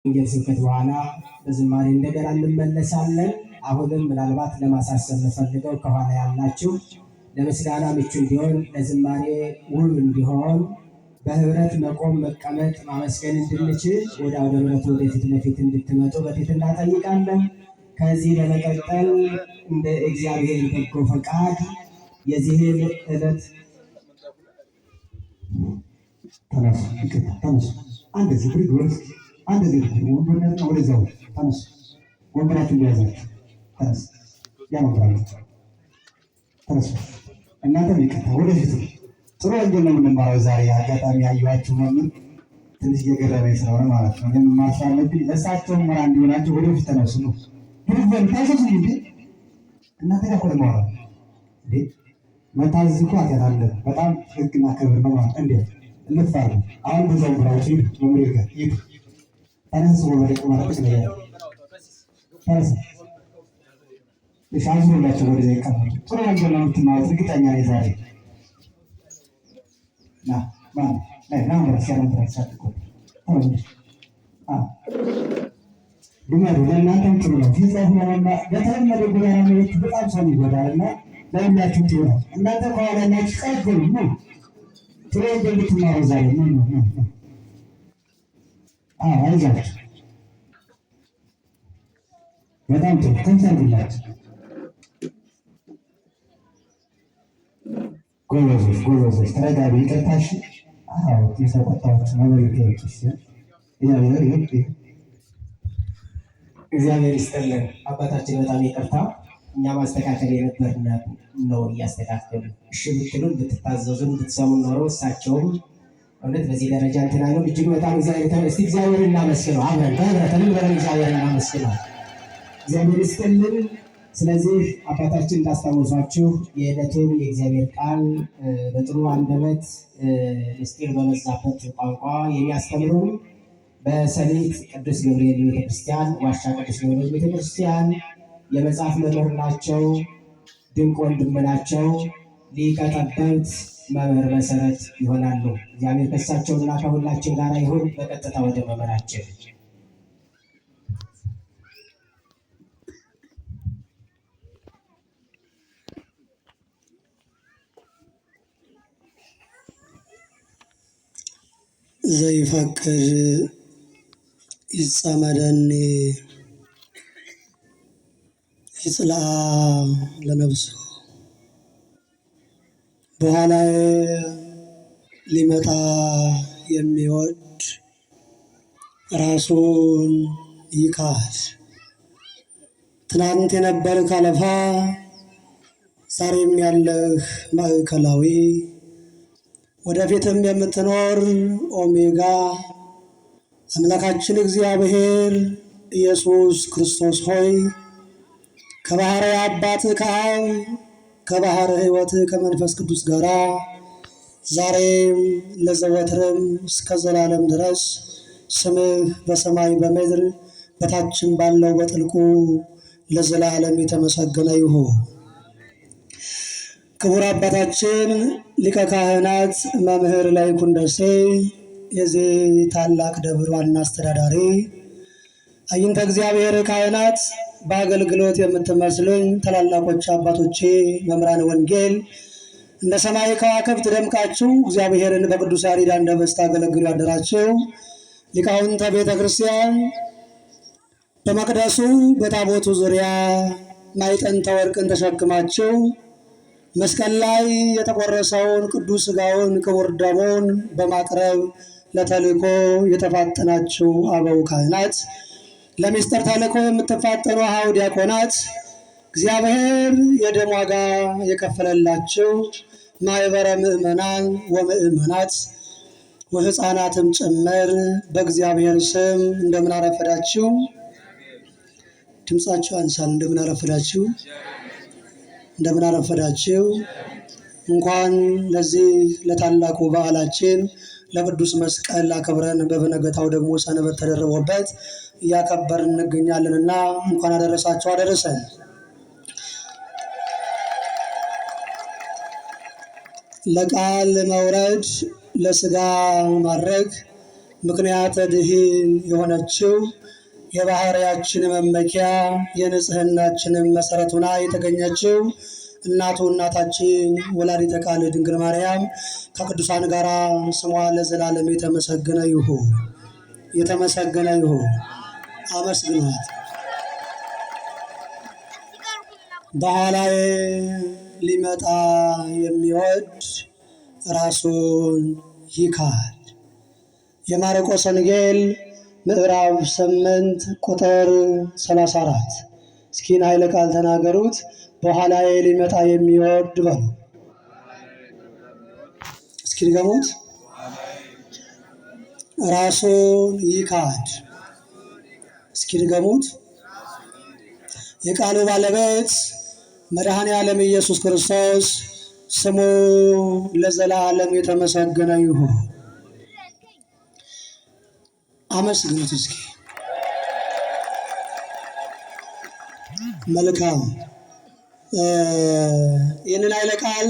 ወንጌል ስብከት በኋላ በዝማሬ እንደገና እንመለሳለን። አሁንም ምናልባት ለማሳሰብ የምፈልገው ከኋላ ያላችሁ ለምስጋና ምቹ እንዲሆን ለዝማሬ ውብ እንዲሆን በህብረት መቆም፣ መቀመጥ፣ ማመስገን እንድንችል ወደ አውደ ምሕረቱ ወደፊት ለፊት እንድትመጡ በትህትና እጠይቃለሁ። ከዚህ በመቀጠል እንደ እግዚአብሔር በጎ ፈቃድ የዚህን ዕለት ተነሱ አንድ ዝግሪ ወርስ አንድ ዝግሪ ወንበርና ወደዛው ተነሱ ወንበራችሁ እንዲያዛችሁ ተነሱ ያመጣላችሁ ተነሱ እናንተ ይቀጣ ወደፊት ጥሩ ወንጌል ነው የምንማረው ዛሬ። አጋጣሚ ያዩዋችሁ መምህር ትንሽ እየገረመኝ ስለሆነ ማለት ነው የምማር ስላለብኝ ለእሳቸውም መራ እንዲሆናቸው ወደፊት ተነሱ ነው ብሩበን ታዘዙ እንዴ እናንተ ጋር ኮለ ማውራት እንዴ መታዘዝ እኮ አለ በጣም ህግና ክብር ነው ማለት እንዴ ልፋር አሁን በዛው ብራችሁ መምህር ጋር ይሄ ተነሱ ወደ ማለት ነው ተነሱ ለሻዙላችሁ ወደ ዘይቃ ጥሩ ወንጌል ነው የምትማሩት እርግጠኛ ነኝ ዛሬ ና ወረሰን ተራሳጥቆ ድመሩ ለእናንተም ጥሩ ነው። ፊትለፊት ለመማ በተለመደ ጉባኤ ነው በጣም ሰው ይጎዳልና ለሁላችሁ ጥሩ ነው። እናንተ ከኋላ ናችሁ ቀጥሉ ነው ጥሩ እንደምትማሩ ዛሬ ነው አይዛችሁ በጣም ጥሩ ተንሳልላችሁ ጎበዞች ተረጋቢ ይቅርታሽ የተቆጣዎች መበሪዎች እግዚአብሔር ይስጥልን። አባታችን በጣም ይቅርታ እኛ ማስተካከል የነበርን ነው እያስተካከሉ እሺ ብትሉን ብትታዘዙን ብትሰሙን ኖሮ እሳቸውም እውነት በዚህ ደረጃ እንትና ነው እጅግ በጣም እግዚአብሔር እናመስግነው። አብረን በህብረትን በረን እግዚአብሔር እናመስግነው። እግዚአብሔር ይስጥልን። ስለዚህ አባታችን እንዳስታወሷችሁ የዕለቱን የእግዚአብሔር ቃል በጥሩ አንደበት ምስጢር በበዛበት ቋንቋ የሚያስተምሩ በሰሊጥ ቅዱስ ገብርኤል ቤተክርስቲያን ዋሻ ቅዱስ ገብርኤል ቤተክርስቲያን የመጽሐፍ መምህር ናቸው። ድንቅ ወንድም ናቸው። ሊቀ ጠበብት መምህር መሰረት ይሆናሉ። እግዚአብሔር ከእሳቸውና ከሁላችን ጋር ይሁን። በቀጥታ ወደ መምህራችን ዘይፈቅድ ይጸመደኒ ይጽልአ ለነፍሱ በኋላ ሊመጣ የሚወድ ራሱን ይካድ። ትናንት የነበርክ አለፋ ዛሬም ያለህ ማዕከላዊ ወደፊትም የምትኖር ኦሜጋ አምላካችን እግዚአብሔር ኢየሱስ ክርስቶስ ሆይ ከባሕርይ አባት ከአብ ከባሕርይ ሕይወት ከመንፈስ ቅዱስ ጋር ዛሬም ለዘወትርም እስከ ዘላለም ድረስ ስምህ በሰማይ በምድር በታችም ባለው በጥልቁ ለዘላለም የተመሰገነ ይሁን። ክቡር አባታችን ሊቀ ካህናት መምህር ላይኩን ደሴ የዚህ ታላቅ ደብር ዋና አስተዳዳሪ፣ አይንተ እግዚአብሔር ካህናት፣ በአገልግሎት የምትመስሉኝ ታላላቆች አባቶቼ መምህራን ወንጌል፣ እንደ ሰማይ ከዋክብት ደምቃችሁ እግዚአብሔርን በቅዱስ ያሬድ አንደበት ስታገለግሉ ያደራችሁ ሊቃውንተ ቤተ ክርስቲያን፣ በመቅደሱ በታቦቱ ዙሪያ ማዕጠንተ ወርቅን ተሸክማችሁ መስቀል ላይ የተቆረሰውን ቅዱስ ሥጋውን ክቡር ደሙን በማቅረብ ለተልእኮ የተፋጠናችሁ አበው ካህናት፣ ለምስጢር ተልእኮ የምትፋጠኑ አኀው ዲያቆናት፣ እግዚአብሔር የደም ዋጋ የከፈለላችሁ ማኅበረ ምእመናን ወምእመናት ወሕፃናትም ጭምር በእግዚአብሔር ስም እንደምን አረፈዳችሁ? ድምፃችሁ አንሳል። እንደምን አረፈዳችሁ? እንደምን አረፈዳችሁ። እንኳን ለዚህ ለታላቁ በዓላችን ለቅዱስ መስቀል አክብረን በበነገታው ደግሞ ሰንበት ተደርቦበት እያከበርን እንገኛለንና እንኳን አደረሳችሁ አደረሰን። ለቃል መውረድ ለሥጋ ማድረግ ምክንያተ ድኂን የሆነችው የባህርያችን መመኪያ የንጽህናችንን መሰረት ሆና የተገኘችው እናታችን ወላዲተ ቃል ድንግል ማርያም ከቅዱሳን ጋር ስሟ ለዘላለም የተመሰገነ ይሁን። የተመሰገነ ይሁን። አመስግኗት። በኋላዬ ሊመጣ የሚወድ ራሱን ይካድ። የማርቆስ ወንጌል ምዕራፍ 8 ቁጥር 34። እስኪን ኃይለ ቃል ተናገሩት። በኋላዬ ሊመጣ የሚወድ በሉ። እስኪ ድገሙት። ራሱን ይካድ። እስኪ ድገሙት። የቃሉ ባለቤት መድኃኔ ዓለም ኢየሱስ ክርስቶስ ስሙ ለዘላለም የተመሰገነ ይሁን። አመስግኑት እስኪ። መልካም። ይህንን ኃይለ ቃል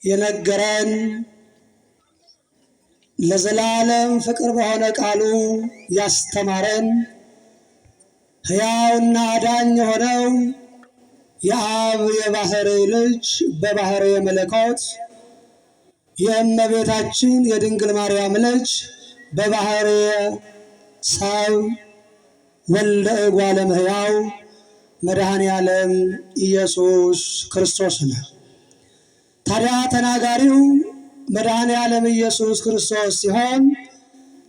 የነገረን ለዘላለም ፍቅር በሆነ ቃሉ ያስተማረን ሕያውና አዳኝ የሆነው የአብ የባሕርይ ልጅ በባሕርይ መለኮት የእመቤታችን የድንግል ማርያም ልጅ በባሕርይ ሰው ወልደ እጓለ እመሕያው መድኃኔ ዓለም ኢየሱስ ክርስቶስ ነው። ታዲያ ተናጋሪው መድኃኔ ዓለም ኢየሱስ ክርስቶስ ሲሆን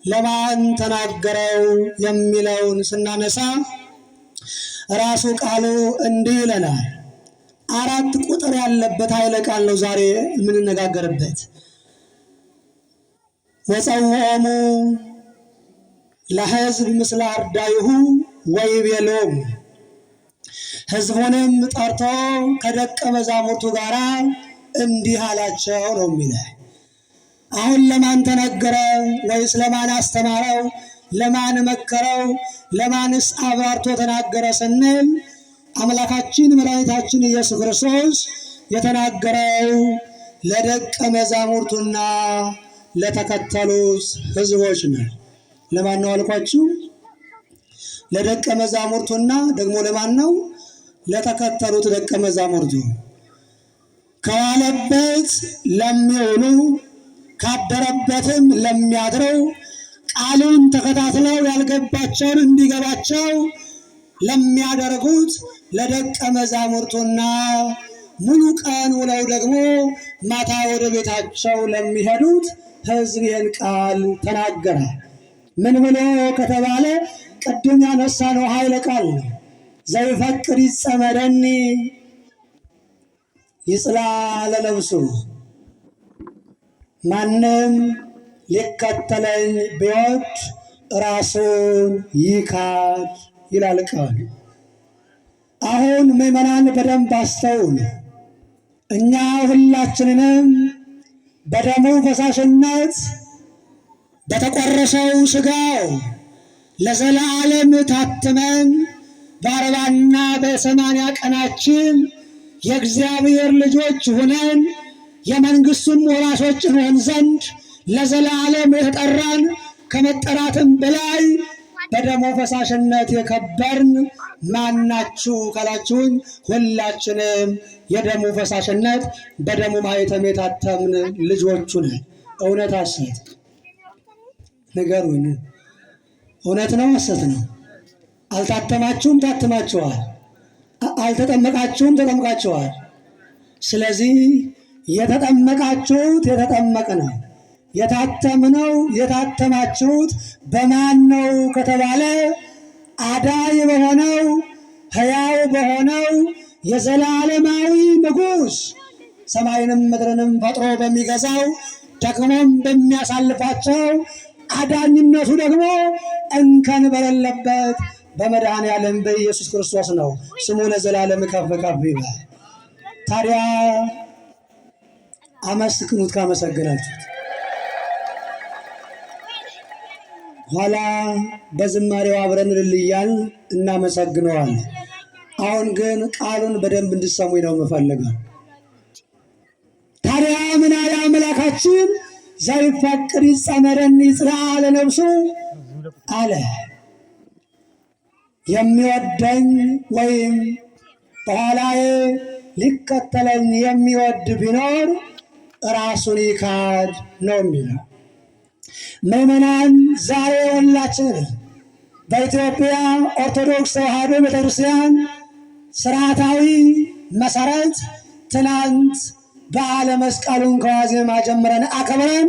ለማን ተናገረው የሚለውን ስናነሳ ራሱ ቃሉ እንዲህ ይለናል። 4 ቁጥር ያለበት ኃይለ ቃል ነው ዛሬ የምንነጋገርበት። ወፀውዖሙ ለሕዝብ ምስለ አርዳኢሁ ወይቤሎሙ፣ ሕዝቡንም ጠርቶ ከደቀ መዛሙርቱ ጋር እንዲህ አላቸው ነው የሚለ። አሁን ለማን ተነገረ ወይስ ለማን አስተማረው? ለማን መከረው? ለማንስ አብራርቶ ተናገረ ስንል አምላካችን መድኃኒታችን ኢየሱስ ክርስቶስ የተናገረው ለደቀ መዛሙርቱና ለተከተሉት ሕዝቦች ነው። ለማን ነው አልኳችሁ? ለደቀ መዛሙርቱና ደግሞ ለማን ነው? ለተከተሉት ደቀ መዛሙርቱ። ከዋለበት ለሚውሉ ካደረበትም ለሚያድረው ቃሉን ተከታትለው ያልገባቸውን እንዲገባቸው ለሚያደርጉት ለደቀ መዛሙርቱና ሙሉ ቀን ውለው ደግሞ ማታ ወደ ቤታቸው ለሚሄዱት ሕዝብ ይህን ቃል ተናገረ። ምን ብሎ ከተባለ ቅድም ያነሳነው ኃይለ ቃል ነው። ዘይፈቅድ ይጸመደኒ ይጽላለ ነፍሱ፣ ማንም ሊከተለኝ ቢወድ ራሱን ይካድ ይላል ቃሉ። አሁን ምዕመናን በደንብ አስተውሉ። እኛ ሁላችንንም በደሙ ፈሳሽነት በተቆረሰው ሥጋው ለዘላለም ታትመን በ40ና በ80 ቀናችን የእግዚአብሔር ልጆች ሆነን የመንግሥቱን ወራሾች እንሆን ዘንድ ለዘላለም የተጠራን ከመጠራትም በላይ በደሙ ፈሳሽነት የከበርን ማናችሁ ካላችሁኝ፣ ሁላችንም የደሙ ፈሳሽነት በደሙ ማኅተም የታተምን ልጆቹ ነን። እውነት ሐሰት? ንገሩኝ። እውነት ነው ሐሰት ነው? አልታተማችሁም? ታትማችኋል። አልተጠመቃችሁም? ተጠምቃችኋል። ስለዚህ የተጠመቃችሁት የተጠመቅነው የታተምነው የታተማችሁት በማን ነው ከተባለ አዳኝ በሆነው ሕያው በሆነው የዘላለማዊ ንጉሥ ሰማይንም ምድርንም ፈጥሮ በሚገዛው ደግሞም በሚያሳልፋቸው አዳኝነቱ ደግሞ እንከን በሌለበት በመድኃኔ ዓለም በኢየሱስ ክርስቶስ ነው። ስሙ ለዘላለም ከፍ ከፍ ይበል። ታዲያ አመስግኑት ካመሰገናችሁት። ኋላ በዝማሬው አብረን እልል እናመሰግነዋለን። አሁን ግን ቃሉን በደንብ እንድሰሙኝ ነው የምፈልገው። ታዲያ ምን አለ አምላካችን? ዘይፈቅድ ይጸመደኒ ይጽልዓ ለነፍሱ አለ። የሚወደኝ ወይም በኋላዬ ሊከተለኝ የሚወድ ቢኖር ራሱን ይካድ ነው የሚለው። ምዕመናን ዛሬ ሁላችን በኢትዮጵያ ኦርቶዶክስ ተዋሕዶ ቤተክርስቲያን ስርዓታዊ መሰረት ትናንት በዓለ መስቀሉን ከዋዜማ ጀምረን አክብረን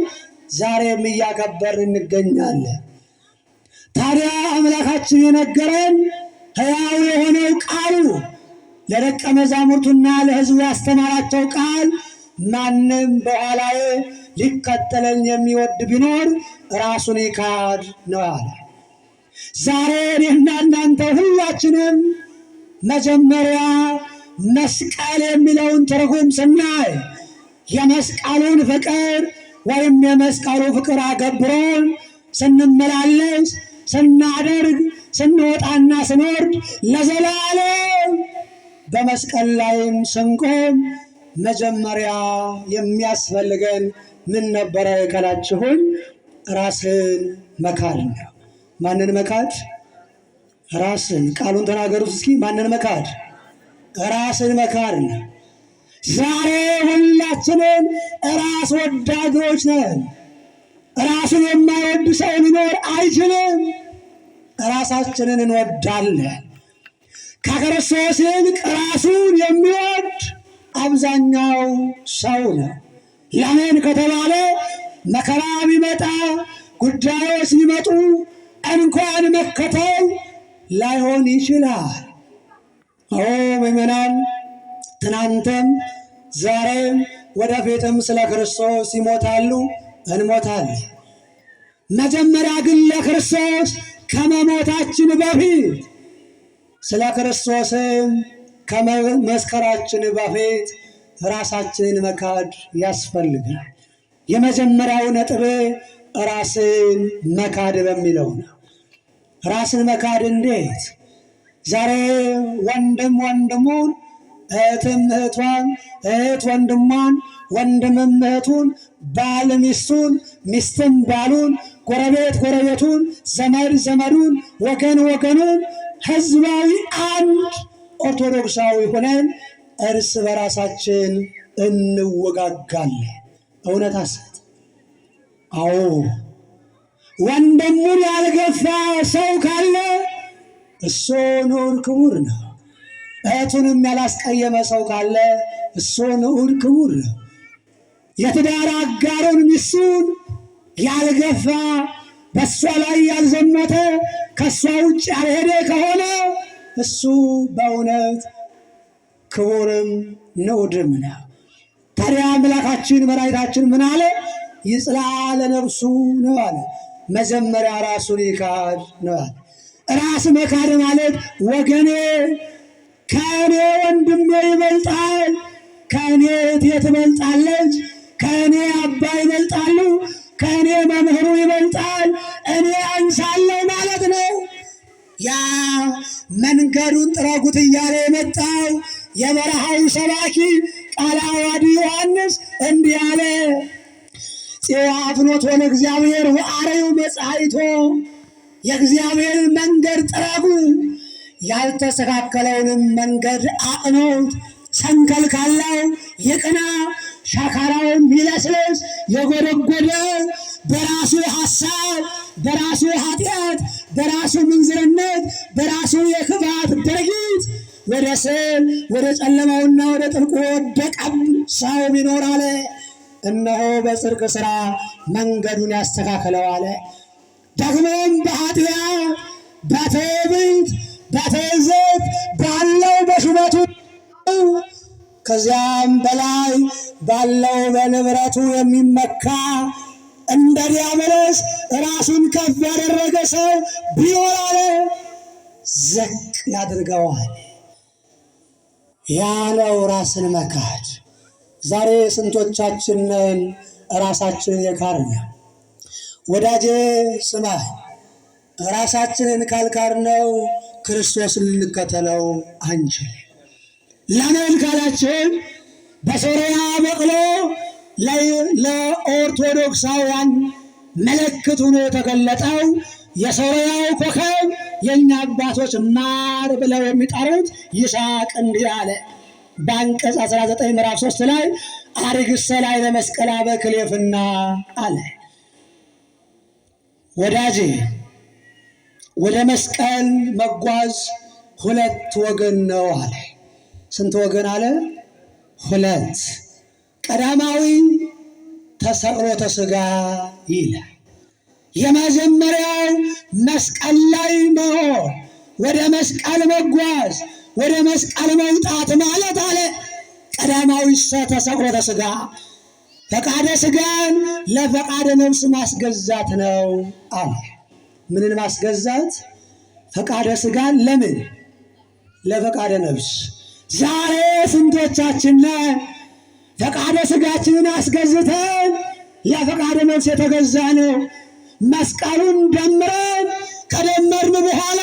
ዛሬም እያከበርን እንገኛለን። ታዲያ አምላካችን የነገረን ሕያው የሆነው ቃሉ ለደቀ መዛሙርቱና ለሕዝቡ ያስተማራቸው ቃል ማንም በኋላዬ ሊከተለኝ የሚወድ ቢኖር ራሱን ይካድ ነው አለ። ዛሬ እኔና እናንተ ሁላችንም መጀመሪያ መስቀል የሚለውን ትርጉም ስናይ የመስቀሉን ፍቅር ወይም የመስቀሉ ፍቅር አገብሮን ስንመላለስ ስናደርግ ስንወጣና ስንወርድ ለዘላለም በመስቀል ላይም ስንቆም መጀመሪያ የሚያስፈልገን ምን ነበረ ካላችሁን? ራስን መካድ ነው። ማንን መካድ? ራስን። ቃሉን ተናገሩት እስኪ። ማንን መካድ? ራስን መካድ ነው። ዛሬ ሁላችንን ራስ ወዳጆች ነን። ራሱን የማይወድ ሰው ሊኖር አይችልም። ራሳችንን እንወዳለን። ከክርስቶስ ይልቅ ራሱን የሚወድ አብዛኛው ሰው ነው። ለምን ከተባለ መከራ ቢመጣ ጉዳዮች ቢመጡ እንኳን መከተል ላይሆን ይችላል። አዎ ምዕመናን፣ ትናንትም ዛሬም ወደፊትም ስለ ክርስቶስ ይሞታሉ፣ እንሞታለን። መጀመሪያ ግን ለክርስቶስ ከመሞታችን በፊት ስለ ክርስቶስም ከመመስከራችን በፊት ራሳችንን መካድ ያስፈልጋል። የመጀመሪያው ነጥብ ራስን መካድ በሚለው ነው። ራስን መካድ እንዴት? ዛሬ ወንድም ወንድሙን፣ እህትም እህቷን፣ እህት ወንድሟን፣ ወንድምም እህቱን፣ ባል ሚስቱን፣ ሚስትም ባሉን፣ ጎረቤት ጎረቤቱን፣ ዘመድ ዘመዱን፣ ወገን ወገኑን፣ ህዝባዊ አንድ ኦርቶዶክሳዊ ሆነን እርስ በራሳችን እንወጋጋለን። እውነት ሐሰት? አዎ። ወንድሙን ያልገፋ ሰው ካለ እሱ ንዑድ ክቡር ነው። እህቱንም ያላስቀየመ ሰው ካለ እሱ ንዑድ ክቡር ነው። የትዳር አጋሩን ሚስቱን ያልገፋ፣ በእሷ ላይ ያልዘመተ፣ ከእሷ ውጭ ያልሄደ ከሆነ እሱ በእውነት ክቡርም ንዑድም ነው። ታዲያ አምላካችን መድኃኒታችን ምን አለ? ይጽልዓ ለነፍሱ ነው አለ። መጀመሪያ ራሱን ይካድ ነው አለ። ራስ መካድ ማለት ወገኔ ከእኔ ወንድሜ ይበልጣል፣ ከእኔ እህቴ ትበልጣለች፣ ከእኔ አባ ይበልጣሉ፣ ከእኔ መምህሩ ይበልጣል፣ እኔ አንሳለሁ ማለት ነው። ያ መንገዱን ጥረጉት እያለ የመጣው የበረሃው ሰባኪ ቃለ ዓዋዲ ዮሐንስ እንዲህ አለ። ጽዋ ፍኖቶ ለእግዚአብሔር ወአርዩ መጻኢቶ፣ የእግዚአብሔርን መንገድ ጥረጉ፣ ያልተስተካከለውንም መንገድ አቅኑት። ሰንከልካላው ይቅና፣ ሻካራውም ይለስልስ። የጎደጎደው በራሱ ሐሳብ፣ በራሱ ኃጢአት፣ በራሱ ምንዝርነት፣ በራሱ የክፋት ድርጊት ወደ ስል ወደ ጨለማውና ወደ ጥልቁ ወደቀ ሰው ቢኖር አለ እነሆ በጽድቅ ሥራ መንገዱን ያስተካከለው አለ። ደግሞም በኃጢአት በትዕቢት በትዕዘት ባለው በሹመቱ ከዚያም በላይ ባለው በንብረቱ የሚመካ እንደ ዲያብሎስ ራሱን ከፍ ያደረገ ሰው ቢኖር አለ ዝቅ ያድርገዋል። ያለው ራስን መካድ። ዛሬ ስንቶቻችንን ራሳችንን የካድን? ወዳጄ ስማ፣ ራሳችንን ካልካድነው ክርስቶስን ልንከተለው አንችል። ለምን ካላችን በሶርያ በቅሎ ለኦርቶዶክሳውያን ምልክት ሆኖ የተገለጠው የሶርያው ኮከብ የእኛ አባቶች ማር ብለው የሚጠሩት ይስሐቅ እንዲህ አለ በአንቀጽ 19 ምዕራፍ 3 ላይ አርግሰ ላይ ለመስቀል በክሌፍና አለ። ወዳጄ ወደ መስቀል መጓዝ ሁለት ወገን ነው አለ። ስንት ወገን አለ? ሁለት። ቀዳማዊ ተሰቅሎተ ሥጋ ይላል። የመጀመሪያው መስቀል ላይ መሆን፣ ወደ መስቀል መጓዝ፣ ወደ መስቀል መውጣት ማለት አለ ቀዳማዊ ተሰቅሎተ ሥጋ ፈቃደ ሥጋን ለፈቃደ ነፍስ ማስገዛት ነው አለ። ምንን ማስገዛት? ፈቃደ ሥጋን ለምን? ለፈቃደ ነፍስ። ዛሬ ስንቶቻችን ፈቃደ ሥጋችንን አስገዝተን ለፈቃደ ነፍስ የተገዛ ነው? መስቀሉን ደምረን ከደመርን በኋላ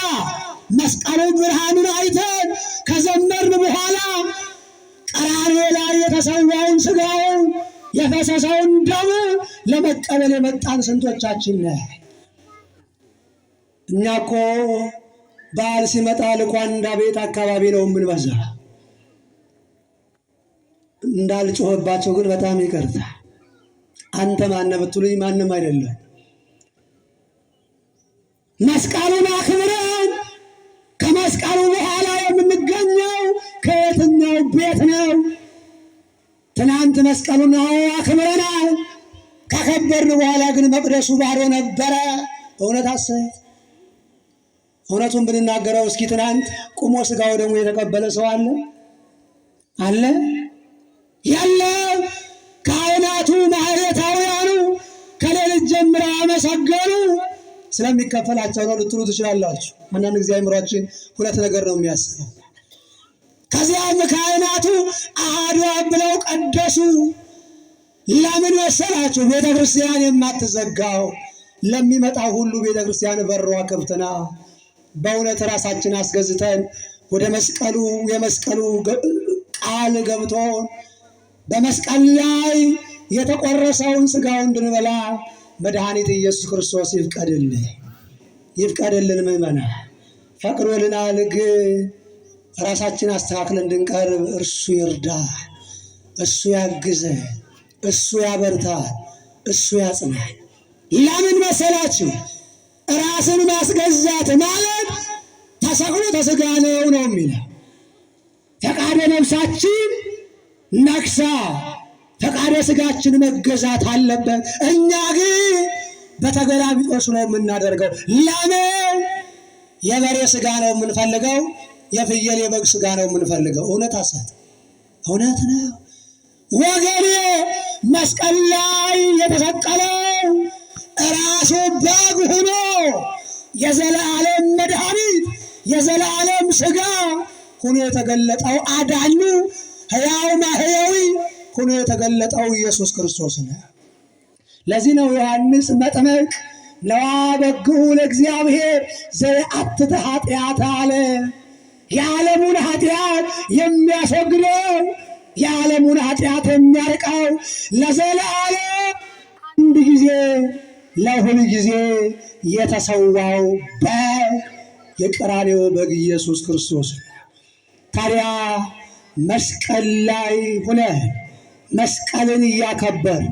መስቀሉን ብርሃኑን አይተን ከዘመርን በኋላ ቀራንዮ ላይ የተሰዋውን ሥጋውን የፈሰሰውን ደሙ ለመቀበል የመጣን ስንቶቻችን ነን? እኛ እኮ በዓል ሲመጣ ልኳንዳ ቤት አካባቢ ነው የምንበዛ። እንዳልጮህባቸው ግን በጣም ይቅርታ። አንተ ማነህ ብትሉኝ ማንም አይደለም። መስቀሉን አክብረን ከመስቀሉ በኋላ የምንገኘው ከየትኛው ቤት ነው? ትናንት መስቀሉን አክብረናል። ካከበርን በኋላ ግን መቅደሱ ባዶ ነበረ። እውነት ሐሰት? እውነቱን ብንናገረው እስኪ ትናንት ቁሞ ሥጋው ደግሞ የተቀበለ ሰው አለ? አለ? የለም። ካህናቱ ማህሌታውያኑ ከሌሊት ጀምረው አመሰገኑ። ስለሚከፈላቸው ነው ልትሉ ትችላላችሁ። አንዳንድ ጊዜ አእምሯችን ሁለት ነገር ነው የሚያስበው። ከዚያም ካህናቱ አሐዱ አብ ብለው ቀደሱ። ለምን መሰላችሁ? ቤተ ክርስቲያን የማትዘጋው ለሚመጣው ሁሉ ቤተ ክርስቲያን በሯ ክፍት ናት። በእውነት ራሳችን አስገዝተን ወደ መስቀሉ የመስቀሉ ቃል ገብቶ በመስቀል ላይ የተቆረሰውን ሥጋውን እንድንበላ መድኃኒት ኢየሱስ ክርስቶስ ይፍቀድልን። ምእመናን ፈቅዶልናል። ግን ራሳችን አስተካክለን እንድንቀርብ እርሱ ይርዳል፣ እሱ ያግዘን፣ እሱ ያበርታል፣ እሱ ያጽናል። ለምን መሰላችሁ? ራስን ማስገዛት ማለት ተሰቅሎተ ሥጋ ነው የሚለው። ፈቃደ ነፍሳችን ነክሳ ፈቃደ ሥጋችን መገዛት አለበት። እኛ ግን በተገላቢጦሽ ነው የምናደርገው። ለምን? የበሬ ሥጋ ነው የምንፈልገው፣ የፍየል የበግ ሥጋ ነው የምንፈልገው። እውነት ሐሰት? እውነት ነው ወገኔ። መስቀል ላይ የተሰቀለው ራሱ በግ ሆኖ የዘላለም መድኃኒት የዘላለም ሥጋ ሆኖ የተገለጠው አዳኙ ሕያው ማሕየዊ ሆኖ የተገለጠው ኢየሱስ ክርስቶስ ነው። ለዚህ ነው ዮሐንስ መጥምቅ ነዋ በግዑ ለእግዚአብሔር ዘየአትት ኃጢአት አለ። የዓለሙን ኃጢአት የሚያስወግደው የዓለሙን ኃጢአት የሚያርቀው ለዘላለም አንድ ጊዜ ለሁል ጊዜ የተሰዋው በግ የቀራንዮ በግ ኢየሱስ ክርስቶስ ነው። ታዲያ መስቀል ላይ ሆነን መስቀልን እያከበር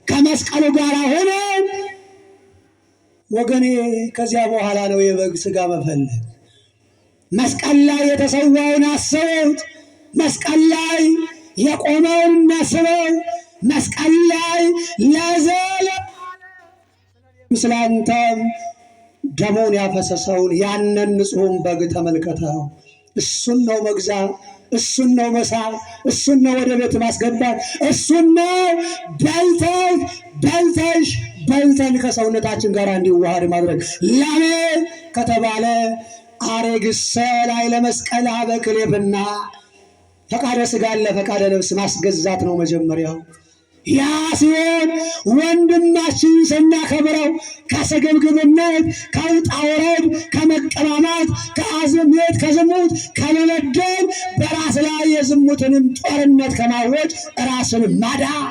ከመስቀሉ ጋር ሆነን ወገኔ፣ ከዚያ በኋላ ነው የበግ ሥጋ መፈለግ። መስቀል ላይ የተሰዋውን አስቡት። መስቀል ላይ የቆመውን እናስበው። መስቀል ላይ ለዘለዓለም ስላንተም ደሙን ያፈሰሰውን ያንን ንጹሑን በግ ተመልከተው። እሱን ነው መግዛት፣ እሱን ነው መሳብ፣ እሱን ነው ወደ ቤት ማስገባት፣ እሱን ነው በልተን ከሰውነታችን ጋር እንዲዋሃድ ማድረግ። ለምን ከተባለ አሬግሰ ላይ ለመስቀል በክሌፍና ፈቃደ ሥጋን ለፈቃደ ነፍስ ማስገዛት ነው መጀመሪያው። ያ ሲሆን ወንድማችን ስናከብረው ከስግብግብነት፣ ከውጣ ውረድ፣ ከመቀማማት፣ ከአዝሜት፣ ከዝሙት ከመበደል በራስ ላይ የዝሙትንም ጦርነት ከማወጅ ራስን ማዳን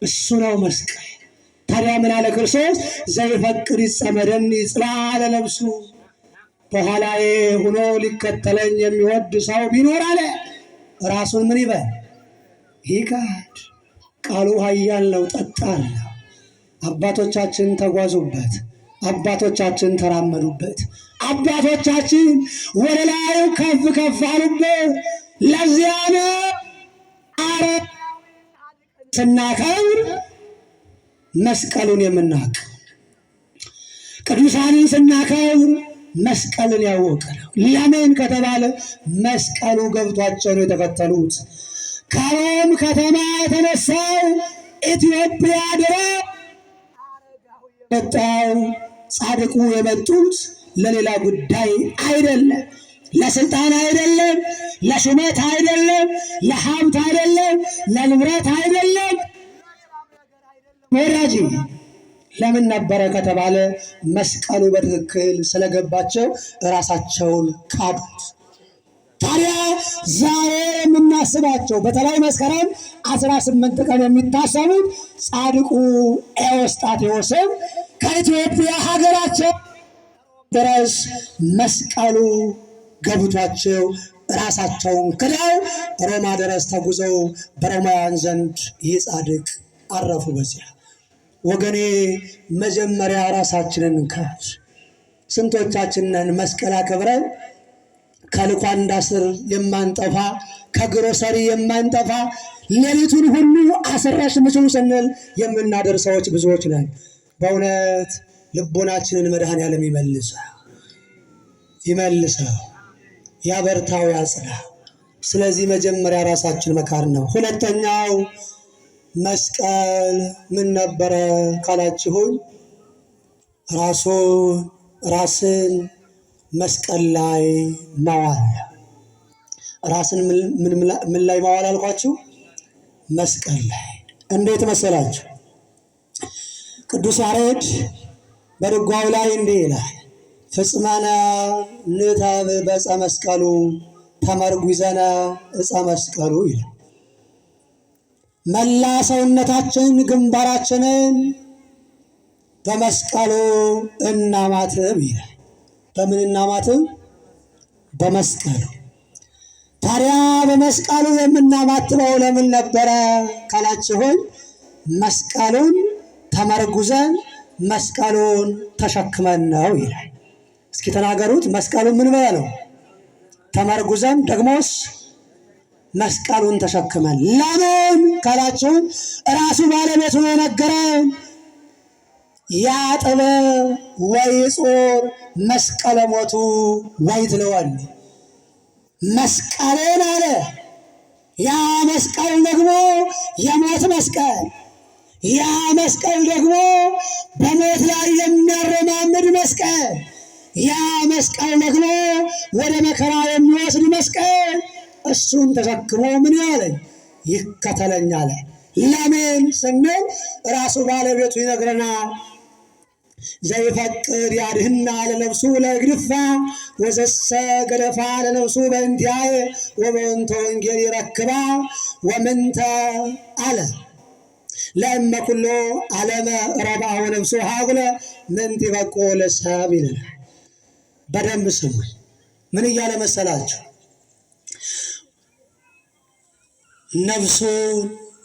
እሱ ነው መስቀል። ታዲያ ምን አለ ክርስቶስ? ዘይፈቅድ ይጸመደኒ ይጽላለ ነፍሱ፣ በኋላዬ ሆኖ ሊከተለኝ የሚወድ ሰው ቢኖር አለ ራሱን ምን ይበል? ይካድ። ቃሉ ኃያል ነው፣ ጠጣር ነው። አባቶቻችን ተጓዙበት፣ አባቶቻችን ተራመዱበት፣ አባቶቻችን ወደ ላይ ከፍ ከፍ አሉበት። ለዚያ ነው ስናከብር መስቀሉን የምናውቅ፣ ቅዱሳንን ስናከብር መስቀልን ያወቀ ነው። ለምን ከተባለ መስቀሉ ገብቷቸው ነው የተከተሉት። ከሮም ከተማ የተነሳው ኢትዮጵያ ድረስ መጣው። ጻድቁ የመጡት ለሌላ ጉዳይ አይደለም፣ ለስልጣን አይደለም፣ ለሹመት አይደለም፣ ለሀብት አይደለም፣ ለንብረት አይደለም። ወዳጅ ለምን ነበረ ከተባለ መስቀሉ በትክክል ስለገባቸው ራሳቸውን ካዱት። ታዲያ ዛሬ የምናስባቸው በተለይ መስከረም 18 ቀን የሚታሰቡት ጻድቁ ኤዎስጣቴዎስም ከኢትዮጵያ ሀገራቸው ድረስ መስቀሉ ገብቷቸው ራሳቸውን ክደው ሮማ ድረስ ተጉዘው በሮማውያን ዘንድ ይህ ጻድቅ አረፉ። በዚያ ወገኔ መጀመሪያ ራሳችንን ካድ። ስንቶቻችንን መስቀል አክብረን ከልኳንዳ ስር የማንጠፋ ከግሮሰሪ የማንጠፋ ሌሊቱን ሁሉ አስረሽ ምቹ ስንል የምናደር ሰዎች ብዙዎች ነን። በእውነት ልቦናችንን መድኃኔዓለም ይመልሰው፣ ያበርታው፣ ያጽና። ስለዚህ መጀመሪያ ራሳችን መካር ነው። ሁለተኛው መስቀል ምን ነበረ ካላችሁኝ፣ ራስን መስቀል ላይ ማዋል። ራስን ምን ላይ ማዋል አልኳችሁ? መስቀል ላይ። እንዴት መሰላችሁ? ቅዱስ ያሬድ በድጓው ላይ እንዲህ ይላል፣ ፍጽመነ ንተብ በዕፀ መስቀሉ ተመርጉዘነ ዕፀ መስቀሉ ይላል። መላ ሰውነታችን ግንባራችንን በመስቀሉ እናማትብ ይላል። በምን እናማትብ? በመስቀሉ። ታዲያ በመስቀሉ የምናማትበው ለምን ነበረ ካላችሁን፣ መስቀሉን ተመርጉዘን መስቀሉን ተሸክመን ነው ይላል። እስኪ ተናገሩት። መስቀሉን ምን በለው? ተመርጉዘን፣ ደግሞስ መስቀሉን ተሸክመን። ለምን ካላችሁን፣ ራሱ ባለቤቱ የነገረን ያጥበ ወይጾር መስቀለ ሞቱ ወይትለወኒ፣ መስቀልን አለ። ያ መስቀል ደግሞ የሞት መስቀል፣ ያ መስቀል ደግሞ በሞት ላይ የሚያረማምድ መስቀል፣ ያ መስቀል ደግሞ ወደ መከራ የሚወስድ መስቀል። እሱን ተሸክሞ ምን ያለኝ ይከተለኝ አለ። ለምን ስንል ራሱ ባለቤቱ ይነግረናል። ዘይፈቅድ ያድህና ለነፍሱ ለእግድፋ ወዘሰ ገደፋ ለነፍሱ በእንቲአየ ወበእንተ ወንጌል ይረክባ ወምንተ አለ ለእመ ኩሎ ዓለመ ረብአ ወነፍሱ ሀጉለ ምንት ይበቁ ለሰብ ይለናል። በደንብ ስሙኝ። ምን እያለ መሰላችሁ? ነፍሱን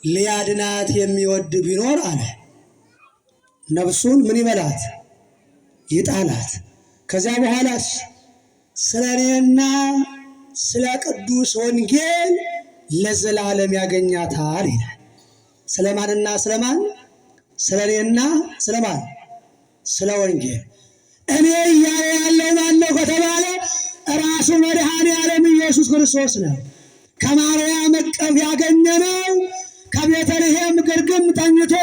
ሊያድናት የሚወድ ቢኖር አለ ነፍሱን ምን ይበላት? ይጣላት። ከዚያ በኋላስ ስለ እኔና ስለ ቅዱስ ወንጌል ለዘላለም ያገኛታል ይላል። ስለማንና ስለማን? ስለ እኔና ስለማን? ስለ ወንጌል። እኔ እያለ ያለው ማነው ከተባለ ራሱ መድኃኔዓለም ኢየሱስ ክርስቶስ ነው። ከማርያም እቅፍ ያገኘነው፣ ከቤተልሔም ግርግም ተኝቶ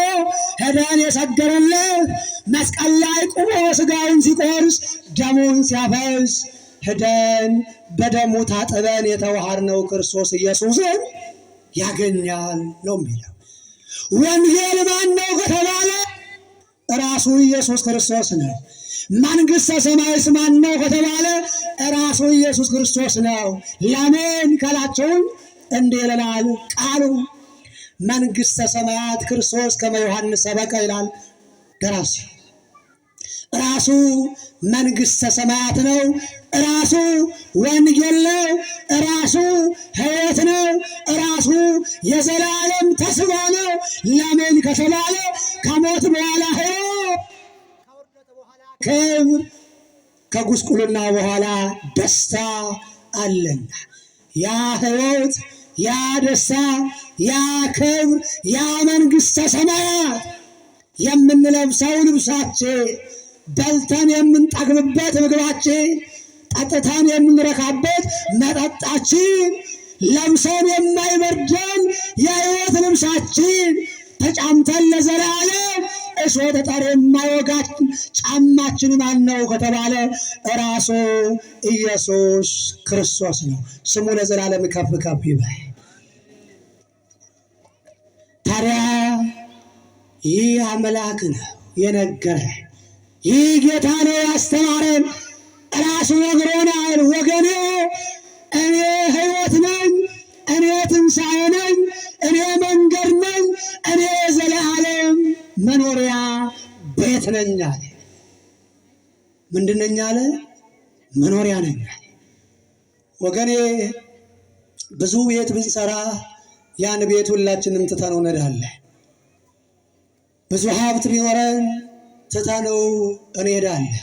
ሄደን የሰገረለት፣ መስቀል ላይ ቁሞ ሥጋውን ሲቆርስ ደሙን ሲያፈስ ሄደን በደሙ ታጥበን የተዋሃድነው ክርስቶስ ኢየሱስን ያገኛል ነው የሚለው። ወንጌል ማን ነው ከተባለ ራሱ ኢየሱስ ክርስቶስ ነው። መንግሥተ ሰማይስ ማን ነው ከተባለ ራሱ ኢየሱስ ክርስቶስ ነው። ለምን ካላችሁን እንዲህ ይለናል ቃሉ፣ መንግሥተ ሰማያት ክርስቶስ ከመ ዮሐንስ ሰበከ ይላል ደራሲ። ራሱ መንግሥተ ሰማያት ነው። ራሱ ወንጌል ነው። ራሱ ሕይወት ነው። ራሱ የዘላለም ተስፋ ነው። ለምን ከተባለ ከሞት በኋላ ሕይወት፣ ከውርደት በኋላ ክብር፣ ከጉስቁልና በኋላ ደስታ አለና ያ ሕይወት፣ ያ ደስታ፣ ያ ክብር፣ ያ መንግሥተ ሰማያት የምንለብሰው ልብሳችን፣ በልተን የምንጠግብበት ምግባችን፣ ጠጥተን የምንረካበት መጠጣችን፣ ለብሰን የማይበርደን የሕይወት ልብሳችን፣ ተጫምተን ለዘላለም እሾህ ጠጠር የማይወጋችን ጫማችን ማን ነው ከተባለ ራሱ ኢየሱስ ክርስቶስ ነው። ስሙ ለዘላለም ከፍ ከፍ ይበል። ታዲያ ይህ አምላክ ነው የነገረን፣ ይህ ጌታ ነው ያስተማረን። ራሱ ነግሮናል። ወገኔ እኔ ሕይወት ነኝ፣ እኔ ትንሣኤ ነኝ፣ እኔ መንገድ ነኝ፣ እኔ የዘላለም መኖሪያ ቤት ነኝ አለ። ምንድን ነኝ አለ? መኖሪያ ነኝ አለ። ወገኔ ብዙ ቤት ብንሰራ ያን ቤት ሁላችንም ትተነው እንሄዳለን። ብዙ ሀብት ቢኖረን ትተነው እንሄዳለን።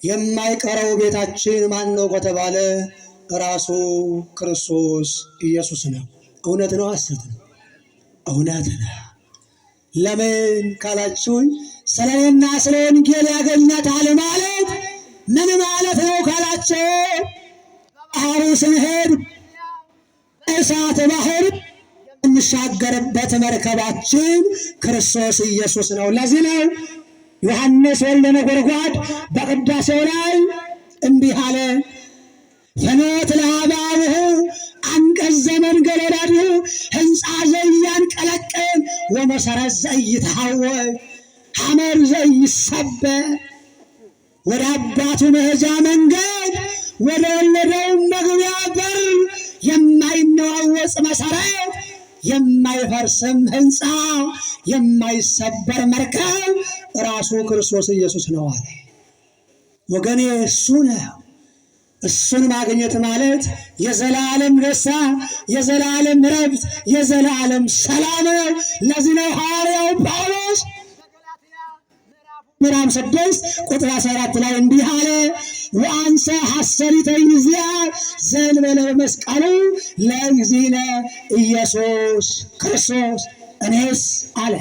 የማይቀረው ቤታችን ማን ነው ከተባለ ራሱ ክርስቶስ ኢየሱስ ነው። እውነት ነው? ሐሰት ነው? እውነት ነው። ለምን ካላችሁኝ ስለ እኔና ስለ ወንጌል ያገኛታል ማለት ምን ማለት ነው ካላችሁ ባህሩ ስንሄድ እሳት ባህር የምንሻገርበት መርከባችን ክርስቶስ ኢየሱስ ነው። ለዚህ ነው ዮሐንስ ወልደ ነጎድጓድ በቅዳሴው ላይ እንዲህ አለ፣ ፍኖት ለአባብሁ አንቀጽ ዘመንገል ወዳድሁ ሕንፃ ዘያንቀለቅል ወመሰረት ዘይትሐወክ ሐመር ዘይሰበር። ወደ አባቱ መሄጃ መንገድ፣ ወደ ወለደው መግቢያ በር የማይነዋወጽ መሰረት፣ የማይፈርስም ሕንፃ፣ የማይሰበር መርከብ ራሱ ክርስቶስ ኢየሱስ ነው አለ። ወገኔ እሱ ነው። እሱን ማግኘት ማለት የዘላለም ደስታ፣ የዘላለም ረፍት፣ የዘላለም ሰላም ነው። ለዚህ ነው ሐዋርያው ጳውሎስ ምዕራፍ 6 ቁጥር 14 ላይ እንዲህ አለ፣ ወአንሰ ሐሰሪተ ይእዜሰ ዘእንበለ በመስቀሉ ለእግዚእነ ኢየሱስ ክርስቶስ። እኔስ አለ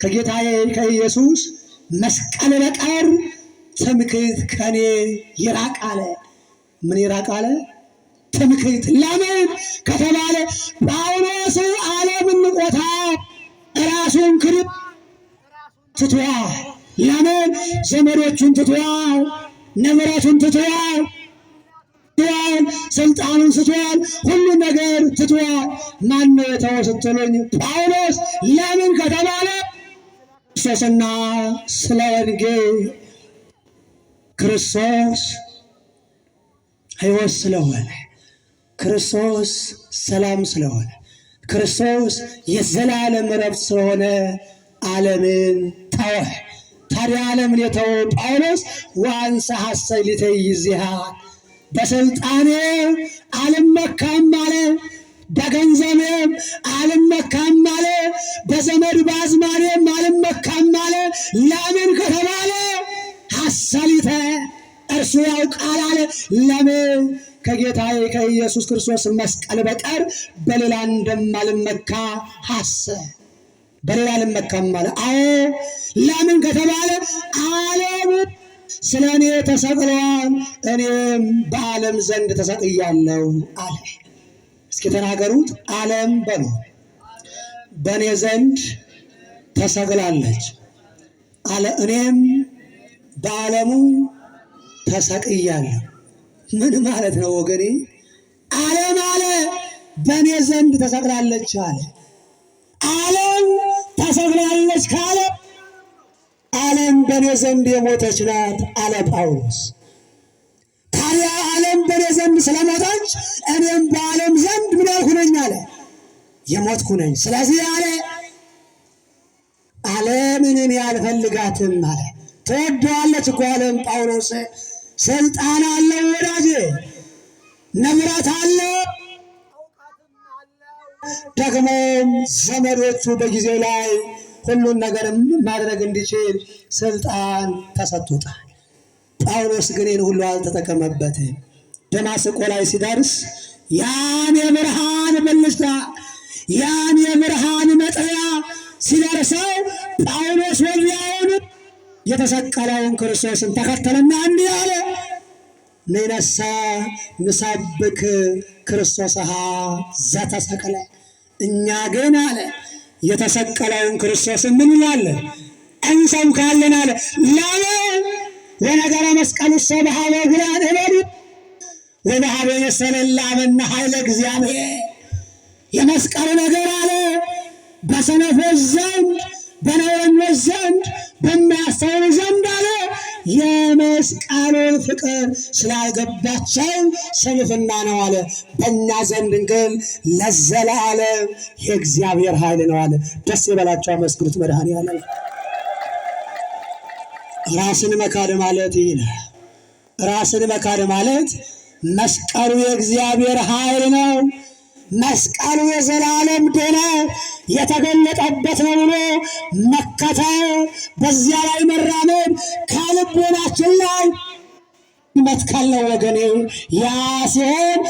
ከጌታዬ ከኢየሱስ መስቀል በቀር ትምክህት ከኔ ይራቅ አለ። ምን ይራቅ አለ? ትምክህት። ለምን ከተባለ ጳውሎስ ዓለምን ንቆታል፣ ራሱን ክዶ ትቷል። ለምን? ዘመዶቹን ትቷል፣ ንብረቱን ትቷል፣ ስልጣኑን ትቷል፣ ሁሉን ነገር ትቷል። ማነው የተወው ስትሉኝ ጳውሎስ። ለምን ከተባለ ክርስቶስና ስለ ወንጌል፣ ክርስቶስ ሕይወት ስለሆነ፣ ክርስቶስ ሰላም ስለሆነ፣ ክርስቶስ የዘላለም ረፍት ስለሆነ ዓለምን ተወ። ታዲያ ዓለምን የተወው ጳውሎስ ወአንሰ ሐሰሊተ ይእዜሰ በስልጣኔ አልመካም አለ፣ በገንዘቤም አልመካም አለ፣ በዘመድ በአዝማዴም አልመካም አለ። ለምን ከተባለ ሐሰሊተ እርሱ ያውቃል አለ። ለምን? ከጌታዬ ከኢየሱስ ክርስቶስ መስቀል በቀር በሌላ እንደማልመካ ሐሰብ፣ በሌላ አልመካም አለ። አዎ ለምን ከተባለ ዓለም ስለ እኔ ተሰቅሏል፣ እኔም በዓለም ዘንድ ተሰቅያለሁ አለ። እስኪ ተናገሩት። ዓለም በሉ በእኔ ዘንድ ተሰቅላለች አለ፣ እኔም በዓለሙ ተሰቅያለሁ። ምን ማለት ነው ወገኔ? ዓለም አለ በእኔ ዘንድ ተሰቅላለች አለ። ዓለም ተሰቅላለች ካለ ዓለም በእኔ ዘንድ የሞተች ናት አለ ጳውሎስ። ታዲያ ዓለም በእኔ ዘንድ ስለሞተች እኔም በዓለም ዘንድ ምን ያልኩ ነኝ አለ? የሞትኩ ነኝ። ስለዚህ አለ ዓለምን እኔ አልፈልጋትም አለ። ትወደዋለች እኮ ዓለም ጳውሎስ። ስልጣን አለው ወዳጄ፣ ንብረት አለው፣ ደግሞም ዘመዶቹ በጊዜው ላይ ሁሉን ነገር ማድረግ እንዲችል ስልጣን ተሰጥቶታል። ጳውሎስ ግን ይህን ሁሉ አልተጠቀመበትም። ደማስቆ ላይ ሲደርስ ያን የብርሃን ብልጭታ ያን የብርሃን መጥሪያ ሲደርሰው ጳውሎስ ወዲያውኑ የተሰቀለውን ክርስቶስን ተከተለና እንዲህ አለ፣ ንሕነሰ ንሰብክ ክርስቶስሃ ዘተሰቅለ። እኛ ግን አለ የተሰቀለውን ክርስቶስን ምን እንላለን? እንሰብካለን አለ። ለምን? ወነገረ መስቀሉ ሰብሃበ ጉራን እበዱ ወበሃበ የሰለላ አመና ኃይለ እግዚአብሔር። የመስቀሉ ነገር አለ በሰነፎች ዘንድ በነውረኞች ዘንድ በሚያስተውሉ ዘንድ አለ የመስቀሉን ፍቅር ስላልገባቸው ስንፍና ነው አለ። በእኛ ዘንድ ግን ለዘላለም የእግዚአብሔር ኃይል ነው አለ። ደስ ይበላቸው፣ አመስግኑት መድኃኔዓለም። ራስን መካድ ማለት ይህ ነው። ራስን መካድ ማለት መስቀሉ የእግዚአብሔር ኃይል ነው፣ መስቀሉ የዘላለም ድነት የተገለጠበት ነው ብሎ መከተል፣ በዚያ ላይ መራመድ ከልቦናችን ላይ መትከል ነው ወገኔ። ያ ሲሆን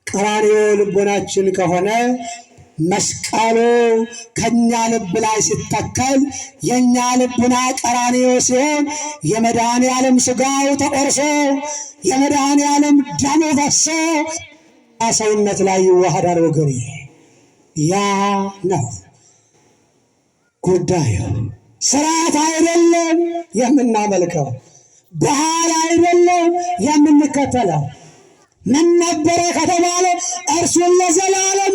ቀራንዮ ልቦናችን ከሆነ መስቀሉ ከኛ ልብ ላይ ሲተከል የኛ ልቡና ቀራንዮ ሲሆን የመድኃኔዓለም ሥጋው ተቆርሶ የመድኃኔዓለም ደሙ ፈሶ ሰውነት ላይ ይዋሃዳል ወገኔ። ያ ነው ጉዳዩ። ስርዓት አይደለም የምናመልከው፣ ባህል አይደለም የምንከተለው። ምን ነበረ ከተባለ እርሱን ለዘላለም።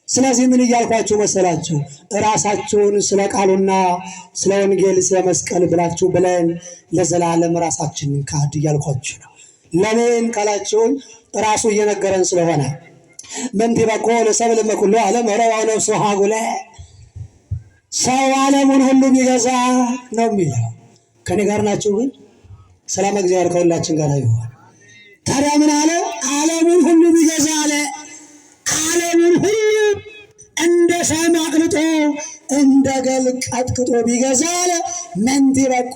ስለዚህ ምን እያልኳችሁ መሰላችሁ? ራሳችሁን ስለ ቃሉና ስለ ወንጌል ስለ መስቀል ብላችሁ ብለን ለዘላለም ራሳችንን ካድ እያልኳችሁ ነው። ለምን ካላችሁን ራሱ እየነገረን ስለሆነ ምንቲ በቆ ለሰብል መኩሎ ዓለም ረዋው ነፍሱ ሀጉለ፣ ሰው ዓለሙን ሁሉ ቢገዛ ነው የሚለው። ከኔ ጋር ናችሁ? ግን ሰላም እግዚአብሔር ከሁላችን ጋር ይሁን። ታዲያ ምን አለ? ዓለሙን ሁሉ ቢገዛ አለ። ዓለሙን ሁሉ እንደ ሰም አቅልጦ እንደ ገል ቀጥቅጦ ቢገዛ አለ ምንቲ በቆ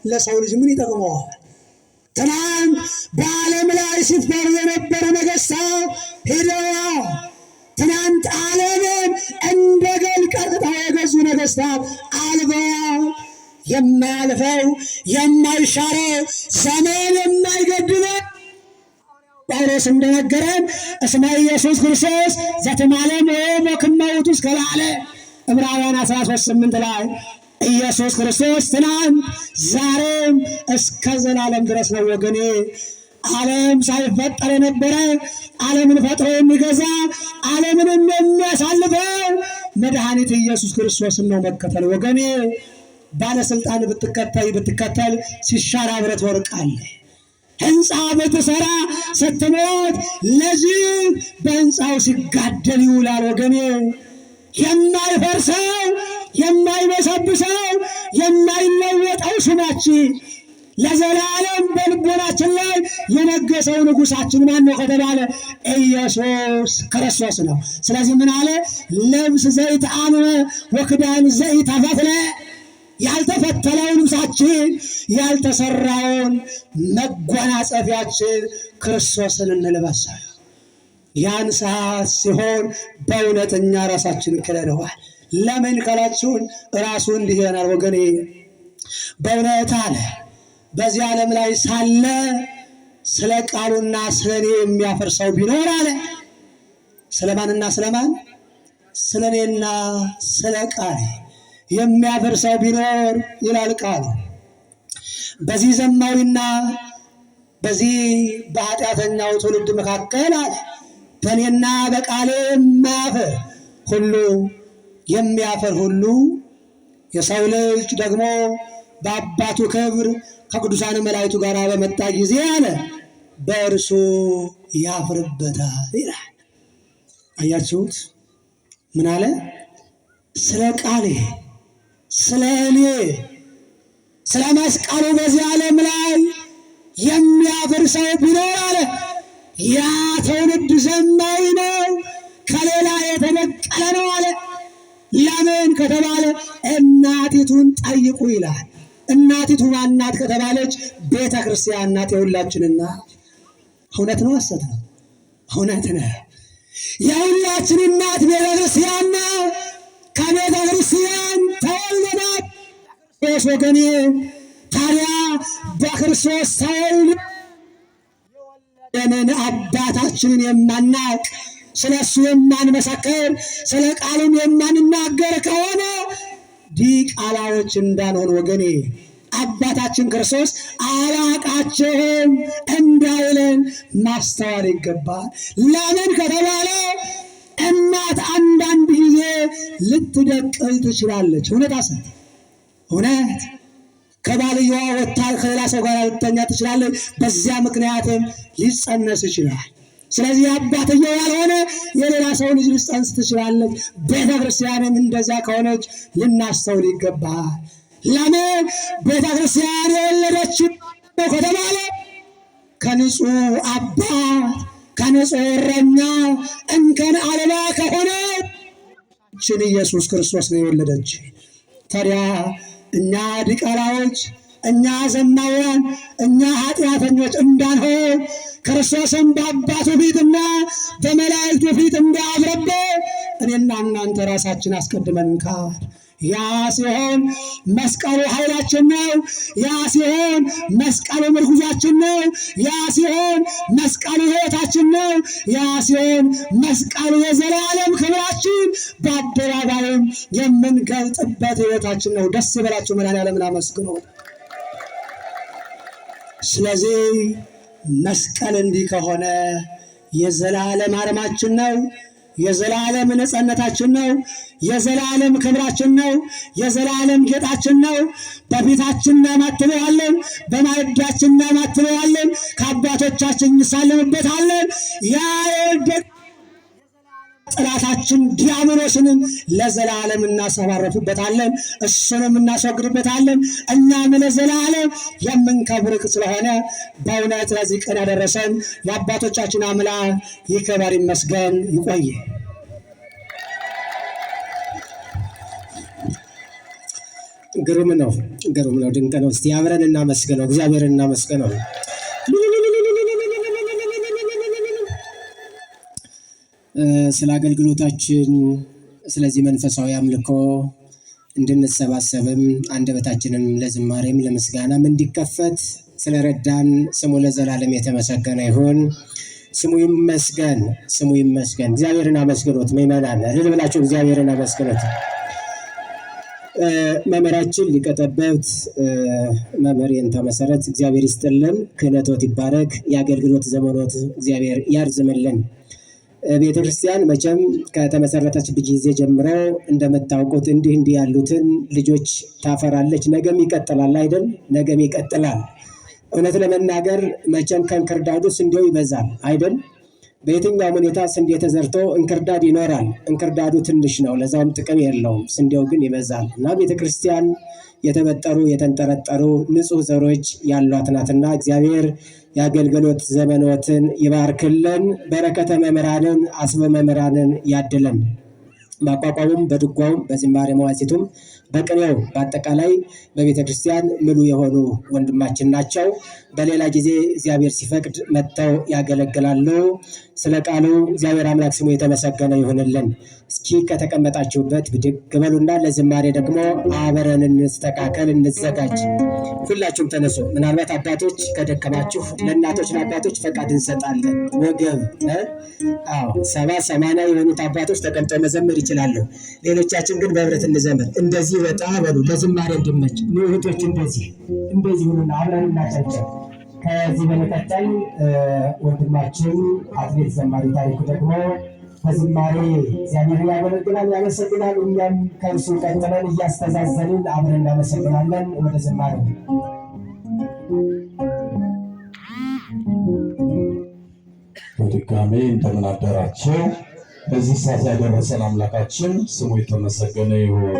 ለሰው ልጅ ምን ይጠቅመዋል? ትናንት በዓለም ላይ ሲፈሩ የነበሩ ነገሥታት ሄደዋል። ትናንት ዓለምን እንደ ገል ቀጥቅጠው የገዙ ነገሥታት አልፈዋል። የማያልፈው የማይሻረው ዘመን የማይገድበው ጳውሎስ እንደነገረን እስመ ኢየሱስ ክርስቶስ ዘትማለም በክመ ውእቱ እስከ ለዓለም ዕብራውያን 13:8 ላይ ኢየሱስ ክርስቶስ ትናንት ዛሬም እስከ ዘላለም ድረስ ነው ወገኔ። ዓለም ሳይፈጠር የነበረ ዓለምን ፈጥሮ የሚገዛ ዓለምንም የሚያሳልፈው መድኃኒት ኢየሱስ ክርስቶስን ነው መከተል ወገኔ። ባለስልጣን ብትከተል ሲሻር አብረህ ትወርቃለህ። ህንፃ ብትሰራ ስትሞት ለዚህ በህንፃው ሲጋደል ይውላል ወገኔ። የማይፈርሰው የማይበሰብሰው የማይለወጠው ስማችን ለዘላለም በልቦናችን ላይ የነገሰው ንጉሳችን ማን ነው ከተባለ ኢየሱስ ክርስቶስ ነው። ስለዚህ ምን አለ? ልብስ ዘይተአንወ ወክዳን ዘይተፈትለ፣ ያልተፈተለው ልብሳችን ያልተሰራውን መጎናጸፊያችን ክርስቶስን እንልበስ። ያን ሰዓት ሲሆን በእውነተኛ ራሳችንን ክደነዋል። ለምን ካላችሁን ራሱ እንዲህ ይሆናል ወገኔ። በእውነት አለ በዚህ ዓለም ላይ ሳለ ስለ ቃሉና ስለ እኔ የሚያፈርሰው ቢኖር አለ ስለማንና ስለማን? ስለ እኔና ስለ ቃል የሚያፈርሰው ቢኖር ይላል ቃሉ። በዚህ ዘማዊና በዚህ በኃጢአተኛው ትውልድ መካከል አለ በእኔና በቃሌ የማያፍር ሁሉ የሚያፍር ሁሉ የሰው ልጅ ደግሞ በአባቱ ክብር ከቅዱሳን መላእክቱ ጋር በመጣ ጊዜ አለ በእርሱ ያፍርበታል ይላል። አያችሁት? ምን አለ? ስለ ቃሌ፣ ስለ እኔ፣ ስለ መስቀሉ በዚህ ዓለም ላይ የሚያፍር ሰው ቢኖር አለ ያ ትውልድ ዘማዊ ነው፣ ከሌላ የተነቀለ ነው አለ። ለምን ከተባለ እናቲቱን ጠይቁ ይላል። እናቲቱ ማናት ከተባለች ቤተ ክርስቲያን ናት፣ የሁላችን እናት። እውነት ነው ሐሰት ነው? እውነት ነው። የሁላችን እናት ቤተ ክርስቲያን ናት። ከቤተ ክርስቲያን ተወልደናል። ወገኔ ታዲያ በክርስቶስ ተወልደን የወለደንን አባታችንን የማናቅ፣ ስለ እሱ የማንመሰክር፣ ስለ ቃሉም የማንናገር ከሆነ ዲቃላዎች እንዳንሆን ወገኔ አባታችን ክርስቶስ አላቃችሁም እንዳይለን ማስተዋል ይገባል። ለምን ከተባለ እናት አንዳንድ ጊዜ ልትደቅል ትችላለች። እውነት አሰት እውነት ከባልየዋ ወጥታ ከሌላ ሰው ጋር ልትተኛ ትችላለች። በዚያ ምክንያትም ሊጸነስ ይችላል። ስለዚህ አባትየው ያልሆነ የሌላ ሰው ልጅ ልትጸንስ ትችላለች። ቤተ ክርስቲያንም እንደዚያ ከሆነች ልናስተውል ይገባል። ለምን ቤተ ክርስቲያን የወለደችው ከተባለ ከንጹሕ አባት ከንጹሕ እረኛ እንከን አልባ ከሆነ ኢየሱስ ክርስቶስ ነው የወለደች። ታዲያ እኛ ዲቃላዎች፣ እኛ ዘማውያን፣ እኛ ኃጢአተኞች እንዳንሆን ክርስቶስን በአባቱ ፊትና በመላእክቱ ፊት እንዳያፍርብ እኔና እናንተ ራሳችን አስቀድመን እንካድ። ያ ሲሆን መስቀሉ ኃይላችን ነው። ያ ሲሆን መስቀሉ ምርኩዛችን ነው። ያ ሲሆን መስቀሉ ሕይወታችን ነው። ያ ሲሆን መስቀሉ የዘላለም ክብራችን በአደባባይም የምንገልጥበት ሕይወታችን ነው። ደስ ይበላችሁ፣ መድኃኔዓለምን አመስግኑ። ስለዚህ መስቀል እንዲህ ከሆነ የዘላለም አርማችን ነው። የዘላለም ነፃነታችን ነው። የዘላለም ክብራችን ነው። የዘላለም ጌጣችን ነው። በፊታችን እናማትበዋለን፣ በማዕዳችን እናማትበዋለን፣ ከአባቶቻችን እንሳለምበታለን። ያ ጠላታችን ዲያብሎስንም ለዘላለም እናሰባረፍበታለን፣ እሱንም እናስወግድበታለን። እኛም ለዘላለም የምንከብር ስለሆነ በእውነት ለዚህ ቀን ያደረሰን የአባቶቻችን አምላክ ይክበር ይመስገን። ይቆየ። ግሩም ነው፣ ግሩም ነው፣ ድንቅ ነው። እስቲ አብረን እናመስግነው፣ እግዚአብሔርን እናመስግነው። ስለ አገልግሎታችን፣ ስለዚህ መንፈሳዊ አምልኮ እንድንሰባሰብም አንደበታችንም ለዝማሬም ለምስጋናም እንዲከፈት ስለረዳን ስሙ ለዘላለም የተመሰገነ ይሁን። ስሙ ይመስገን፣ ስሙ ይመስገን። እግዚአብሔርን አመስግኖት ምእመናን፣ እልል ብላችሁ እግዚአብሔርን አመስግኖት። መምህራችን ሊቀ ጠበብት መምህር የንታ መሰረት እግዚአብሔር ይስጥልን፣ ክህነቶት ይባረክ፣ የአገልግሎት ዘመኖት እግዚአብሔር ያርዝምልን። ቤተ ክርስቲያን መቼም ከተመሰረተችበት ጊዜ ጀምሮ እንደምታውቁት እንዲህ ያሉትን ልጆች ታፈራለች። ነገም ይቀጥላል አይደል? ነገም ይቀጥላል። እውነት ለመናገር መቼም ከእንክርዳዱ ስንዴው ይበዛል አይደል? በየትኛውም ሁኔታ ስንዴ ተዘርቶ እንክርዳድ ይኖራል። እንክርዳዱ ትንሽ ነው፣ ለዛውም ጥቅም የለውም። ስንዴው ግን ይበዛል እና ቤተ ክርስቲያን የተበጠሩ የተንጠረጠሩ ንጹሕ ዘሮች ያሏት ናትና እግዚአብሔር የአገልግሎት ዘመኖትን ይባርክልን። በረከተ መምህራንን አስበ መምህራንን ያድለን። ማቋቋሙም በድጓውም በዝማሬ መዋሥዕቱም በቅኔው በአጠቃላይ በቤተ ክርስቲያን ምሉ የሆኑ ወንድማችን ናቸው። በሌላ ጊዜ እግዚአብሔር ሲፈቅድ መጥተው ያገለግላሉ። ስለ ቃሉ እግዚአብሔር አምላክ ስሙ የተመሰገነ ይሁንልን። እስኪ ከተቀመጣችሁበት ብድግ በሉና ለዝማሬ ደግሞ አብረን እንስተካከል፣ እንዘጋጅ። ሁላችሁም ተነሱ። ምናልባት አባቶች ከደከማችሁ ለእናቶች ለአባቶች ፈቃድ እንሰጣለን። ወገብ 70-80 የሆኑት አባቶች ተቀምጠው መዘመር ይችላሉ። ሌሎቻችን ግን በህብረት እንዘምር። እንደዚህ ወጣ በሉ ለዝማሬ እንድመች። እህቶች እንደዚህ ሁኑና አብረን እናጨብጭብ። ከዚህ በመቀጠል ወንድማችን አትሌት ዘማሪ ታሪኩ ደግሞ በዝማሬ እግዚአብሔርን ያገለግላል፣ ያመሰግናል። እኛም ከእርሱ ቀጥለን እያስተዛዘንን አብረን እናመሰግናለን። ወደ ዝማሬ በድጋሜ እንደምን አደራችሁ። በዚህ ሰዓት ያደረሰን አምላካችን ስሙ የተመሰገነ ይሁን።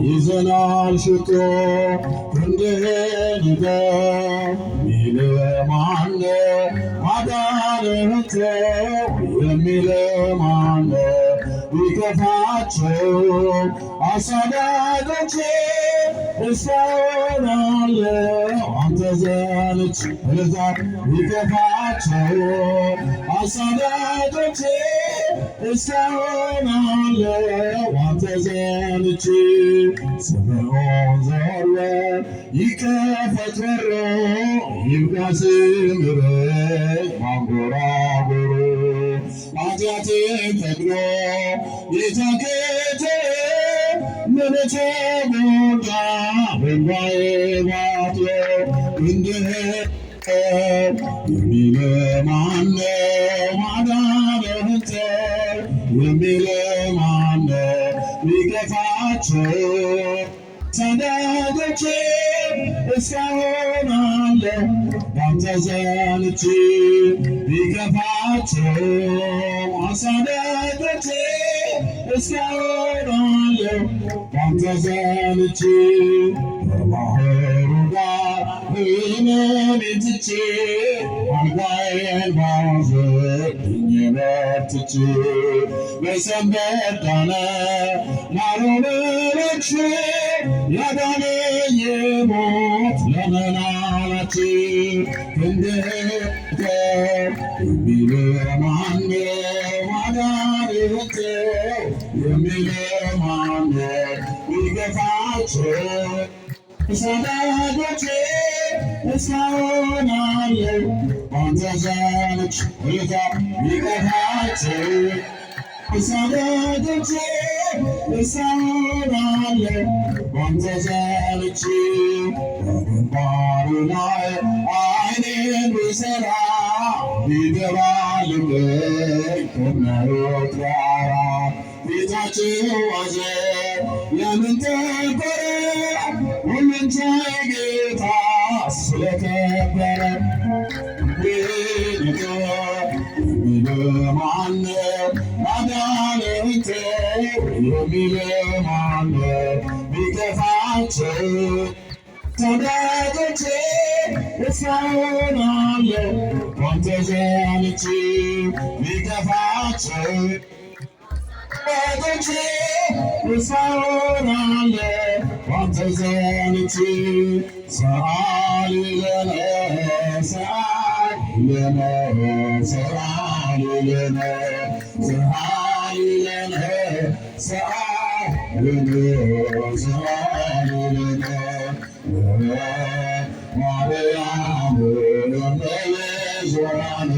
ይዘናል ሽቶ ክንድህን የሚል ማነ ማዳንህን የሚል ማነ ቢከፋቸው አሳዳጆቼ እሰናለሁ አንተ ዘንድ እልዛት ቢከፋቸው አሳዳጆቼ እሰናለሁ አንተ ዘንድ ስምዖን ዘወርወ ይከፈት በሮ ይብቃ ስምረት ማንጎራጎሮ ኃጢአቴን ፈቅዶ የታገተ ምን ተጎዳ በእንባዬ ባጥሎ ክንድህን የሚል ማነው ማዳንህን የሚል ማነው ቢከፋቸው ሰንደቆቼ እሰናለሁ ባንተ ዘንድ ቢከፋቸው ሰንደቆቼ እሰናለሁ ባንተ ዘንድ በባህሩ ዳር ሕመሜን ትቼ አልጋዬን ባዘኝ በርትቼ በሰንበት ዳነ ናሮመኖች ያዳነኝ ሞት ለመናናች ክንድህን የሚል ማነው ማዳንህን የሚል ማነው ቢከፋቸው ሰንደቆቼ እሰናለሁ ባንተ ዘንድ ቢከፋቸው ሰንደቆቼ እሰናለሁ ባንተ ዘንድ በግንባሩ ላይ ዓይኔን ብሰራ ይገባልኝ ከመሬት ጋራ ፊታቸው አዘን ለምን ጠቆረ ሁሉን ቻይ ጌታ ስለከበረ የሚል ማነው ማዳንህን የሚል ማነው ቢከፋቸው ሰንደቆቼ እሰናለሁ ባንተ ዘንድ ቢከፋቸው ሰንደቆቼ እሰናለሁ ባንተ ዘንድ ሰአሊ ለነ ሰአሊ ለነ ሰአሊ ለነ ሰአሊ ለነ ሰአሊ ለነ ማርያም እመቤዛን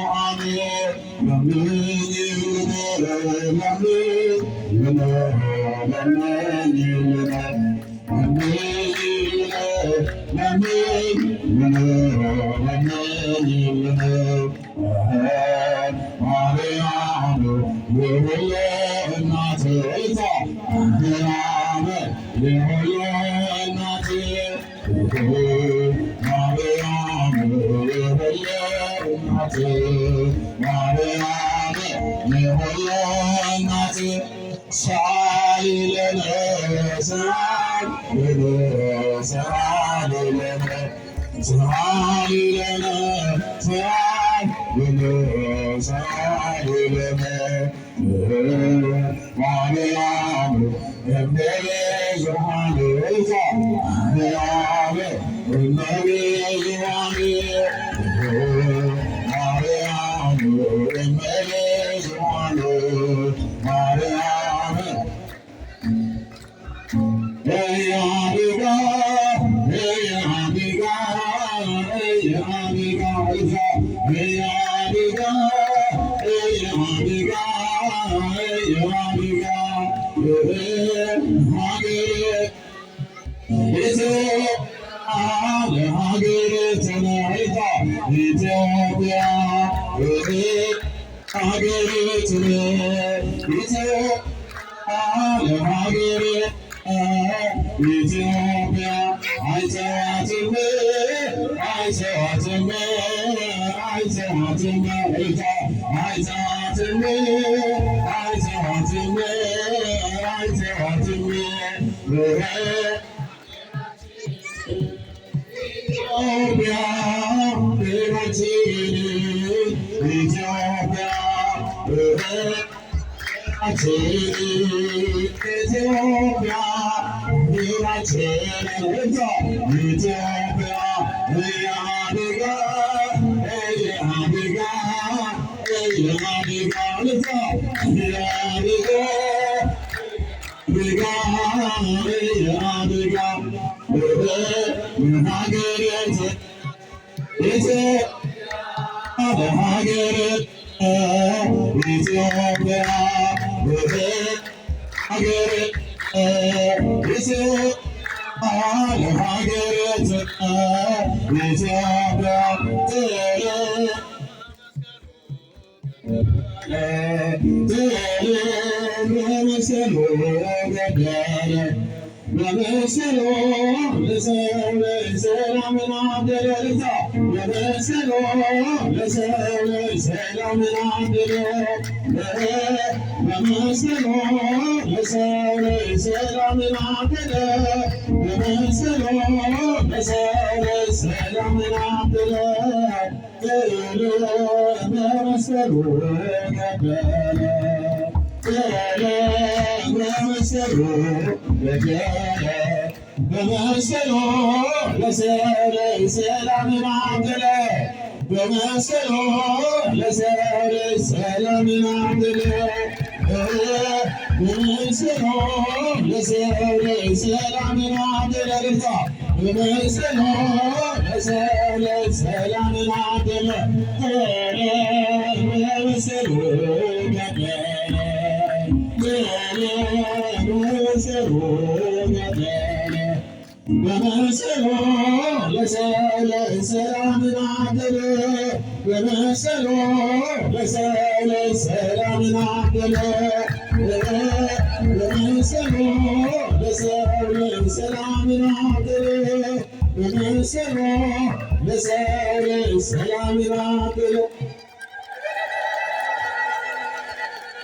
ማርያም እመቤዛን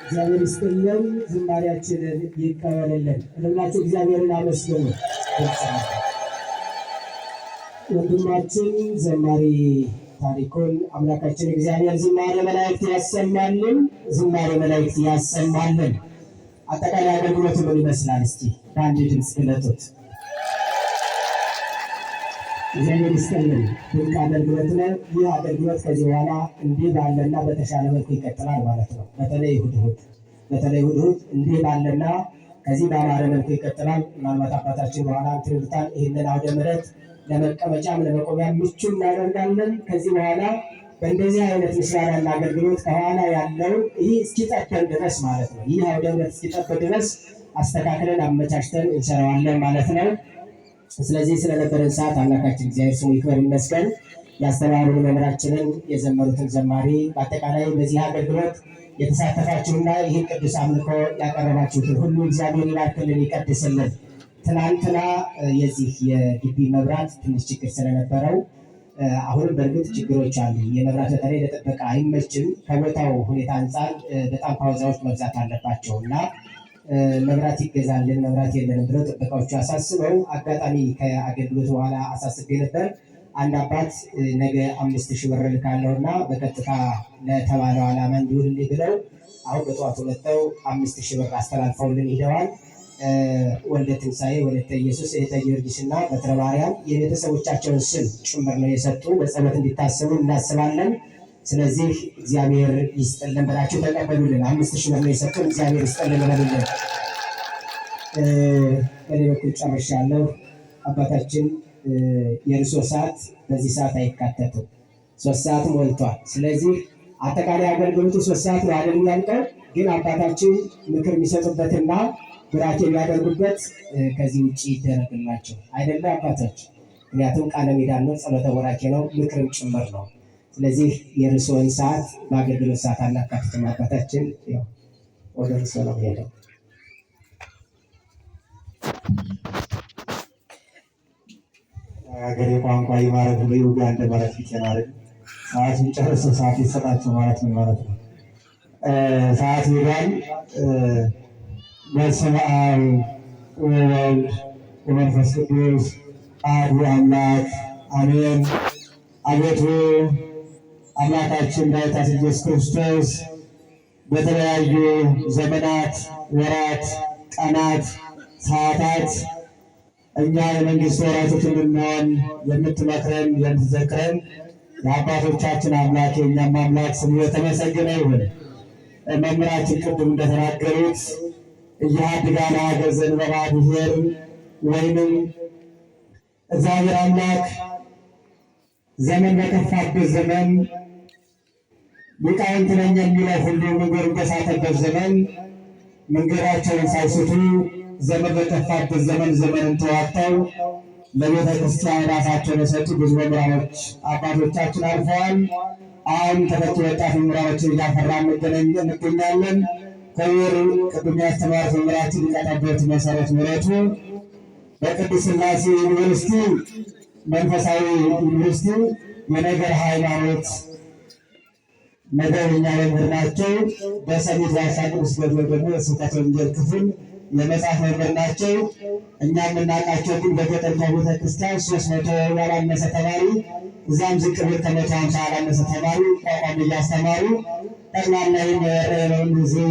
እግዚአብሔር ይስጥልን፣ ዝማሬያችንን ይቀበልልን። ሁላችሁ እግዚአብሔርን አመስግኑ። ወንድማችን ዘማሪ ታሪኩን አምላካችን እግዚአብሔር ዝማሬ መላእክት ያሰማልን፣ ዝማሬ መላእክት ያሰማልን። አጠቃላይ አገልግሎቱ ምን ይመስላል? እስቲ በአንድ ድምፅ ግለጡት። እግዚአብሔር ይስጥልን፣ ድንቅ አገልግሎት ነው። ይህ አገልግሎት ከዚህ በኋላ እንዲህ ባለና በተሻለ መልኩ ይቀጥላል ማለት ነው። በተለይ እሑድ እንዲህ ባለና ከዚህ በአማረ መልኩ ይቀጥላል። ምናልባት አባታችን በኋላ ትምህርታን ይህንን አውደ ምሕረት ለመቀመጫም ለመቆሚያ ምቹ እናደርጋለን። ከዚህ በኋላ በእንደዚህ አይነት ምስጋናና አገልግሎት ከኋላ ያለው ይህ እስኪጠበን ድረስ ማለት ነው። ይህ አውደ ምሕረት እስኪጠበን ድረስ አስተካክለን አመቻችተን እንሰራዋለን ማለት ነው። ስለዚህ ስለነበረን ሰዓት አምላካችን እግዚአብሔር ስሙ ይክበር ይመስገን። ያስተማሩን መምህራችንን፣ የዘመሩትን ዘማሪ፣ በአጠቃላይ በዚህ አገልግሎት የተሳተፋችሁና ይህን ቅዱስ አምልኮ ያቀረባችሁትን ሁሉ እግዚአብሔር ይባርክልን ይቀድስልን። ትናንትና የዚህ የግቢ መብራት ትንሽ ችግር ስለነበረው አሁንም በእርግጥ ችግሮች አሉ። የመብራት በተለይ ለጥበቃ አይመችም። ከቦታው ሁኔታ አንጻር በጣም ፓውዛዎች መብዛት አለባቸው እና መብራት ይገዛልን መብራት የለንም ብለው ጥበቃዎቹ አሳስበው፣ አጋጣሚ ከአገልግሎት በኋላ አሳስቤ ነበር። አንድ አባት ነገ 5000 ብር ልካለሁ እና በቀጥታ ለተባለው ዓላማ እንዲውልልኝ ብለው አሁን በጠዋቱ መጥተው 5000 ብር አስተላልፈውልን ሂደዋል። ወልደ ትንሣኤ፣ ወለተ ኢየሱስ፣ እህተ ጊዮርጊስ እና በትረ ማርያም የቤተሰቦቻቸውን ስም ጭምር ነው የሰጡ። በጸሎት እንዲታሰቡ እናስባለን። ስለዚህ እግዚአብሔር ይስጥልን ብላችሁ ተቀበሉልን። 5000 ብር ነው የሰጡን። እግዚአብሔር ይስጥልን በሉልን። በእኔ በኩል ጨርሻለሁ። አባታችን የእርሶ ሰዓት በዚህ ሰዓት አይካተትም። 3 ሰዓት ሞልቷል። ስለዚህ አጠቃላይ አገልግሎቱ 3 ሰዓት ነው አይደል ያልቀው። ግን አባታችን ምክር የሚሰጡበትና ጉራቴ የሚያደርጉበት ከዚህ ውጭ ይደረግላቸው አይደለ አባታችን? ምክንያቱም ቃለ ሜዳን ነው፣ ጸሎተ ቡራኬ ነው፣ ምክርም ጭምር ነው። ስለዚህ የእርስዎን ሰዓት በአገልግሎት ሰዓት አናካትትም። አባታችን ያው ወደ እርስዎ ነው ሄደው። ሀገሬ ቋንቋ ይማረግ ብሎ ዩጋንዳ ማለት ይችላል። ሰዓቱን ጨርሶ ሰዓት ይሰጣቸው ማለት ነው ማለት ነው። ሰዓት ይባል። በስመ አብ ወወልድ ወመንፈስ ቅዱስ አሐዱ አምላክ አሜን። አቤቱ አምላካችን መድኃኒታችን ኢየሱስ ክርስቶስ በተለያዩ ዘመናት፣ ወራት፣ ቀናት፣ ሰዓታት እኛ የመንግስት ወራሾች እንድንሆን የምትመክረን የምትዘክረን የአባቶቻችን አምላክ የእኛም አምላክ ስሙ የተመሰገነ ይሁን። መምህራችን ቅድም እንደተናገሩት እያድጋና ገዘን በባብሔር ወይንም እግዚአብሔር አምላክ ዘመን በከፋበት ዘመን ሊቃውንት ነኝ የሚለው ሁሉ መንገዱን በሳተበት ዘመን መንገዳቸውን ሳይስቱ ዘመን በከፋበት ዘመን ዘመንን ተዋግተው ለቤተ ክርስቲያን ራሳቸውን የሰጡ ብዙ መምህራኖች አባቶቻችን አልፈዋል። አሁን ተተኪ ወጣት መምህራኖችን እያፈራን እንገኛለን። ክቡር ቅድም ያስተማሩት መምህራችን ሊቀ ጠበብት መሰረት ምሕረቱ በቅድስት ሥላሴ ዩኒቨርሲቲ መንፈሳዊ ዩኒቨርሲቲ የነገር ሃይማኖት መደበኛ መምህር ናቸው። በሰሚት ዋሻ ቅዱስ ገብርኤል ደግሞ የስብከተ ወንጌል ክፍል የመጽሐፍ መምህር ናቸው። እኛ የምናውቃቸው ግን በገጠሪቷ ቤተክርስቲያን 300 ያላነሰ ተማሪ እዛም ዝቅ ብል ከ150 ያላነሰ ተማሪ ቋቋም እያስተማሩ ጠቅላላ የወረረውን ሕዝብ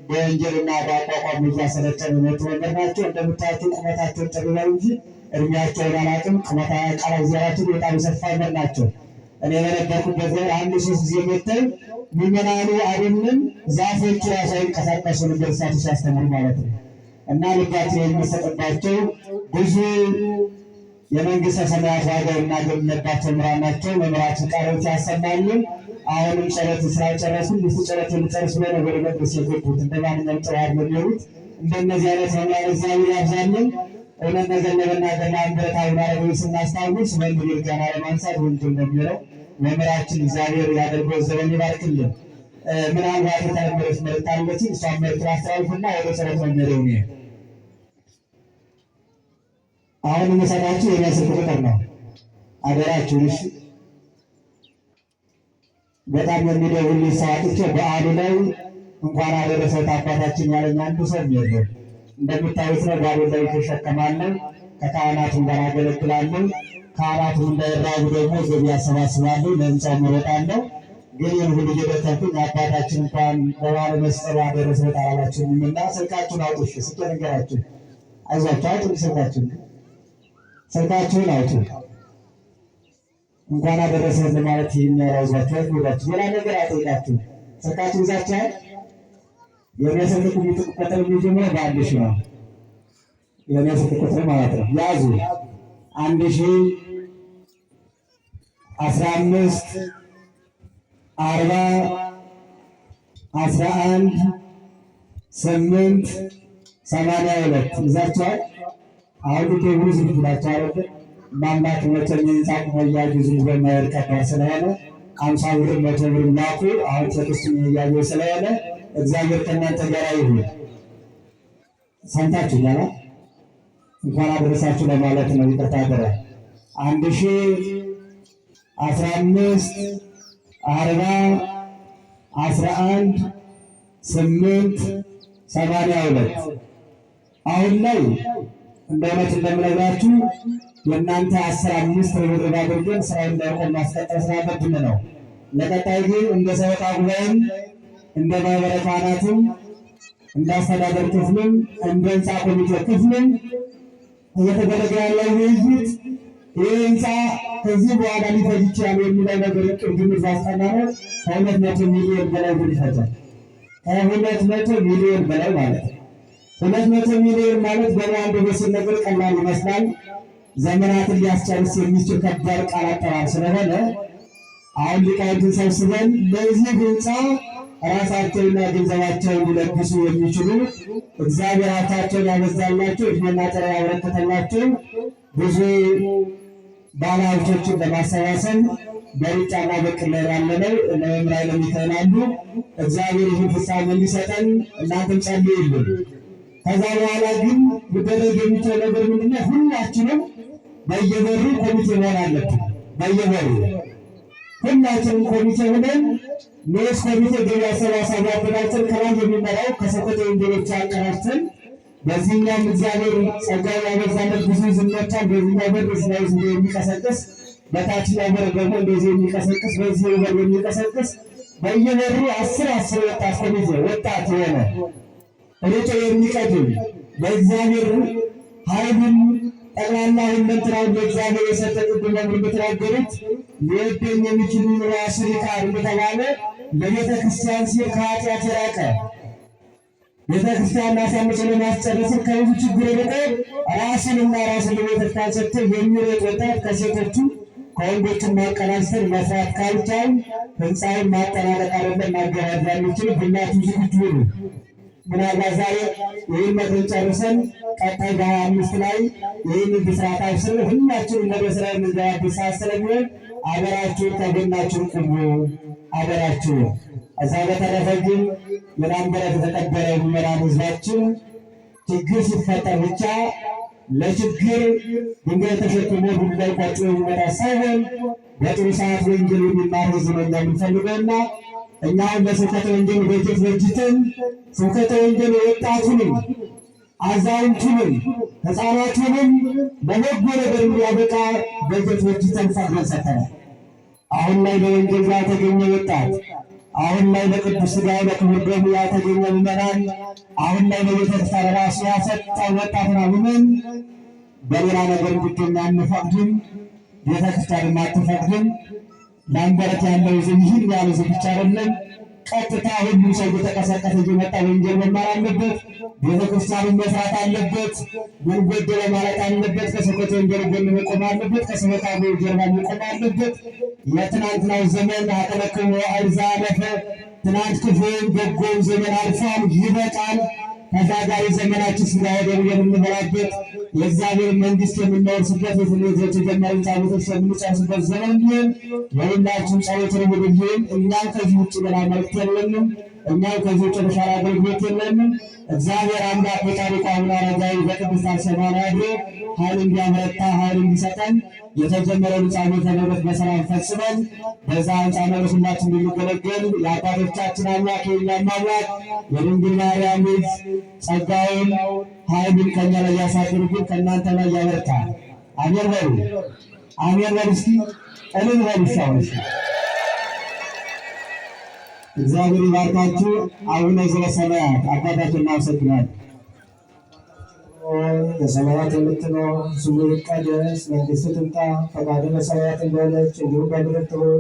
በወንጌልና በአቋቋም እያሰለጠኑ የመጡ መምህር ናቸው። እንደምታያቸው ቁመታቸው ጥሩ ነው እንጂ እድሜያቸውን አላውቅም። ቁመታ ቃል እግዚአብሔራችን በጣም የሰፋ መምህር ናቸው። እኔ በነበርኩበት ዘመን 1-3 ጊዜ መጥተው ምዕመናኑ አይደለም ዛፎቹ ራሱ አይንቀሳቀሱ ነበር እሳቸው ሲያስተምሩ ማለት ነው። እና ልባቸው የሚሰጥባቸው ብዙ የመንግስተ ሰማያት ዋጋ የምናገኝባቸው መምህራን ናቸው። መምህራችን ቃሎት ያሰማሉ። አሁንም ጸሎት ስላልጨረሱ ጸሎት የሚጨርሱ ብለው ወደ መቅደስ የገቡት እንደማንኛውም ጥዋት የሚሆኑት እንደነዚህ አይነት መምህራን እግዚአብሔር ያብዛልን። እውነት ነገር ለመናገር ለአንድነት አቡነ አረጋዊ ስናስታውስ መምህር ይርጋና ለማንሳት ወንጀል ነው የሚለው መምህራችን እግዚአብሔር ያደርገው ዘመን ይባርክልን። ምናልባት የተለመደች መልዕክት አለችኝ። እሷን መልዕክት አስተላልፍና ወደ ጸሎት መምህሬው ነው። አሁን የምሰጣችሁ የኔ ስልክ ቁጥር ነው። አደራችሁን እሺ። በጣም የሚደውልልኝ ሰው አጥቼ በዓሉ ላይ እንኳን አደረሰዎት አባታችን ያለኝ አንዱ ሰው የለም። እንደምታዩት ነው። ጋቤን ላይ ተሸከማለሁ። ከካህናቱም ጋር አገለግላለሁ። ካህናቱም እንዳይራቡ ደግሞ ገቢ ያሰባስባለሁ። ለህንፃው እሮጣለሁ። ግን ይህን ሁሉ እየደከምኩኝ አባታችን እንኳን በበዓለ መስቀሉ አደረሰዎት አላላችሁኝም እና ስልካችሁን አውጡ። እሺ ስልኬን ንገራችሁ። አይዟችሁ አውጡ። ስልካችሁን አውጡ። እንኳን አደረሰዎት ለማለት የሚያራዟችሁ አይወዳችሁ። ሌላ ነገር አጠይቃችሁ ስልካችሁን ይዛችኋል። የስልክ ቁጥር የሚጀምረው በ1000 ነው። የስልክ ቁጥር ማለት ነው። ያዙ 1015 40 11 8 82 ይዛችኋል። አሁን ቴብሉ ዝግጁ ናቸው አይደል? ማማት መቼም የህንፃ መያዙ ዝም ብሎ የማይወድቅ ከባድ ስለሆነ 50 ብር 100 ብር ላኩ። አሁን ቴክስቱን እያየሁ ስለሆነ እግዚአብሔር ከእናንተ ጋር ይሁን። ሰምታችሁ ይላል። እንኳን አደረሳችሁ ለማለት ነው። ይቅርታ አደረ 1015 40 11 8 82 አሁን ላይ እንደ እውነት እንደምነግራችሁ የእናንተ 15 ርብርብ አድርገን ስራውን እንዳይቆም ማስቀጠል ስላለብን ነው። ለቀጣይ ግን እንደ ሰበካ ጉባኤም እንደ ማህበረ ካህናትም እንደ አስተዳደር ክፍልም እንደ ህንፃ ኮሚቴ ክፍልም እየተደረገ ያለው ውይይት ይህ ህንፃ ከዚህ በኋላ ሊፈጅ ይችላል የሚለው ነገር ግምት ባስጠና ነው። ከ200 ሚሊዮን በላይ ብር ይፈጃል። ከ200 ሚሊዮን በላይ ማለት ነው። 200 ሚሊዮን ማለት በአንድ በስል ነገር ቀላል ይመስላል። ዘመናትን ሊያስጨርስ የሚችል ከባድ ቃል አጠራር ስለሆነ አሁን ሊቃውንትን ሰብስበን ለዚህ ህንፃ ራሳቸውና ገንዘባቸውን ሊለግሱ የሚችሉ እግዚአብሔር ሀብታቸውን ያበዛላቸው እድሜና ጤና ያበረከተላቸው ብዙ ባለሀብቶችን በማሰባሰብ በሩጫና በቅለራ ያለነው ለመምራ ለሚተናሉ እግዚአብሔር ይህን ፍጻሜ እንዲሰጠን እናንተም ጸልዩልን። ከዛ በኋላ ግን ሊደረግ የሚችለው ነገር ምንድነው? ሁላችንም በየበሩ ኮሚቴ መሆን አለብን። በየበሩ ሁላችንም ኮሚቴ ሆነን ንዑስ ኮሚቴ ገቢ አሰባሳቢ አደራጅተን ከላይ የሚመራው ከሰቆጣ ወንጌሎች አቀራርተን በዚህኛም እግዚአብሔር ጸጋ ያበዛለት ብዙ ዝመቻል። በዚህኛው በር ስናይ የሚቀሰቅስ በታችኛው በር ደግሞ እንደዚህ የሚቀሰቅስ በዚህ በር የሚቀሰቅስ በየበሩ 10 ወጣት ኮሚቴ ወጣት የሆነ ሩጦ የሚቀድም በእግዚአብሔር ኃይሉን ጠቅላላ ሁለንተናውን በእግዚአብሔር የሰጠ ቅዱስ መምህር እንደተናገሩት ሊወደኝ የሚችል ራሱ ይካድ እንደተባለ ለቤተ ክርስቲያን ሲል ከኃጢአት የራቀ ቤተ ክርስቲያን አሳምጾ ለማስጨረስ ከብዙ ችግር ርቆ ራሱንና ራሱን ለቤተ ክርስቲያን ሰጥቶ የሚሮጥ ወጣት ከሴቶቹ ከወንዶቹም ማቀናጅተን መስራት ካልቻል ህንፃውን ማጠናቀቅ አይደለም ማገባደድ የሚችል ሁላችሁ ዝግጁ ነው። ምናልባት ዛሬ ይህን መድረክ ጨርሰን ቀጣይ በ25 ላይ ይህን ብስራት አብስር ሁላችንም ወደ ስራ የምንገባበት ሰዓት ስለሚሆን አገራችሁን ከጎናችሁን ቁሙ፣ አገራችሁ። እዛ በተረፈ ግን የላምበረት የተቀበረ ምዕመናን ህዝባችን ችግር ሲፈጠር ብቻ ለችግር ድንጋይ ተሸክሞ ዱላ ቋጭ የሚመጣ ሳይሆን በጥሩ ሰዓት ወንጌል የሚማር ህዝብ ነው የምንፈልገውና እኛም በስብከተ ወንጌል በጀት በጅተን ስብከተ ወንጌል ወጣቱንም አዛውንቱንም ህፃናቱንም በበጎ ነገር እንዲያበቃ በጀት በጅተን ፈቅደን ሰጥተናል። አሁን ላይ በወንጌል ያልተገኘ ወጣት፣ አሁን ላይ በቅዱስ ሥጋው በክቡር ደሙ ያልተገኘ ምዕመናን፣ አሁን ላይ በቤተ ክርስቲያን ራሱ ያሰጠው ወጣትና ምዕመን በሌላ ነገር እንዲገኝ አንፈቅድም። ቤተ ክርስቲያንም አትፈቅድም። ላምበረት ያለው ይህን ያለ ብቻ አይደለም። ቀጥታ ሁሉ ሰው እየተቀሰቀሰ እየመጣ ወንጌል መማር አለበት። ቤተክርስቲያኑን መስራት አለበት። ምን ጎደለ ማለት አለበት። ከሰቆጣ ወንጌል ጎን መቆም አለበት። ከሰቆጣ ጀርባ መቆም አለበት። የትናንትናው ዘመን አከለክሞ አልዛለፈ። ትናንት ክፉን በጎን ዘመን አልፏል፣ ይበቃል። ተሻጋሪ ዘመናችን ሥጋ ወደሙ የምንበላበት የእግዚአብሔር መንግሥት የምናወርስበት የተጀመሩ ጸሎቶች የምንጨርስበት ዘመን ቢሆን የሁላችን ጸሎት ርብርብ ቢሆን እኛም ከዚህ ውጭ ሌላ መልዕክት የለንም። እኛም ከዚህ ውጭ የተሻለ አገልግሎት የለንም። እግዚአብሔር አምላክ በጻድቁ አቡነ አረጋዊ በቅድስት አርሴማ አድሮ ኃይል እንዲያበረታ ኃይል እንዲሰጠን የተጀመረውን ጸሎተ ምሕረት በሰላም ፈጽመን በዛ ሕንፃ መለስ ሁላችን እንድንገለገል የአባቶቻችን አምላክ የእኛም አምላክ የድንግል ማርያም ልጅ ጸጋውን ኃይሉን ከእኛ ላይ ያሳድርብን፣ ከእናንተ ላይ ያበርታል። አሜን በሉ። አሜን በሉ። እስኪ እልል በሉ። ሻውስ እግዚአብሔር ይባርካችሁ። አቡነ ዘበሰማያት አባታችን እናመሰግናለን። በሰማያት የምትኖር ስምህ ይቀደስ፣ መንግሥትህ ትምጣ፣ ፈቃድህ በሰማያት እንደሆነች እንዲሁም በምድር ትሁን።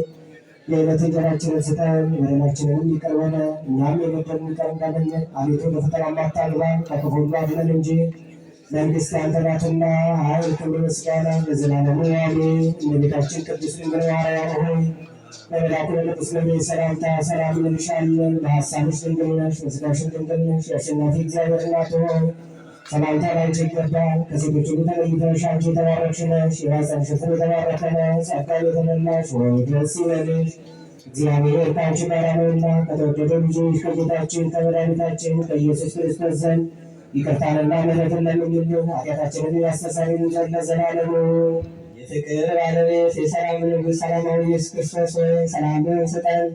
የዕለት እንጀራችንን ስጠን፣ በደላችንንም ይቅር በለን እኛም የበደሉንን ይቅር እንደምንል። አቤቱ ወደ ፈተና አታግባን፣ ከክፉ ሁሉ አድነን እንጂ መንግሥት ያንተ ናትና ኃይል፣ ክብር፣ ምስጋና ለዘላለሙ አሜን። እመቤታችን ቅድስት ድንግል ማርያም ሆይ በመልአኩ በቅዱስ ገብርኤል ሰላምታ ሰላም እንልሻለን። በሐሳብሽ ድንግል ነሽ፣ በሥጋሽም ድንግል ነሽ። የአሸናፊ እግዚአብሔር እናት ሆይ ሰላምታ ላንቺ ይገባል። ከሴቶች ሁሉ ተለይተሽ አንቺ የተባረክሽ ነሽ፣ የማኅፀንሽ ፍሬ የተባረከ ነው። ጸጋን የተመላሽ ሆይ ደስ ይበልሽ፣ እግዚአብሔር ከአንቺ ጋር ነውና ከተወደደው ልጅሽ ከጌታችን ከመድኃኒታችን ከኢየሱስ ክርስቶስ ዘንድ ይቅርታንና ምሕረትን ለምኝልን ኃጢአታችንን ያስተሰርይልን ዘንድ ለዘላለሙ። የፍቅር ባለቤት የሰላም ንጉሥ ሰላማዊ ኢየሱስ ክርስቶስ ሆይ ሰላምን ስጠን፣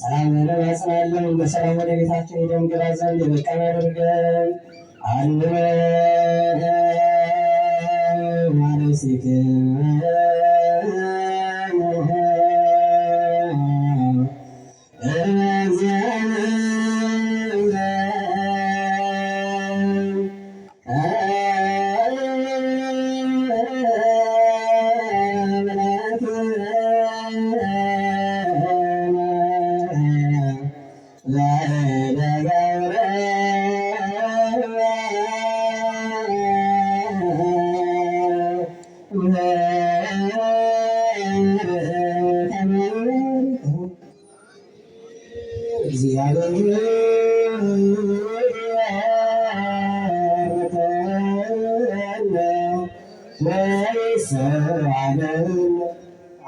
ሰላምን እናጽናለን። በሰላም ወደ ቤታችን ሄደን እንገባ ዘንድ የበቃን አድርገን።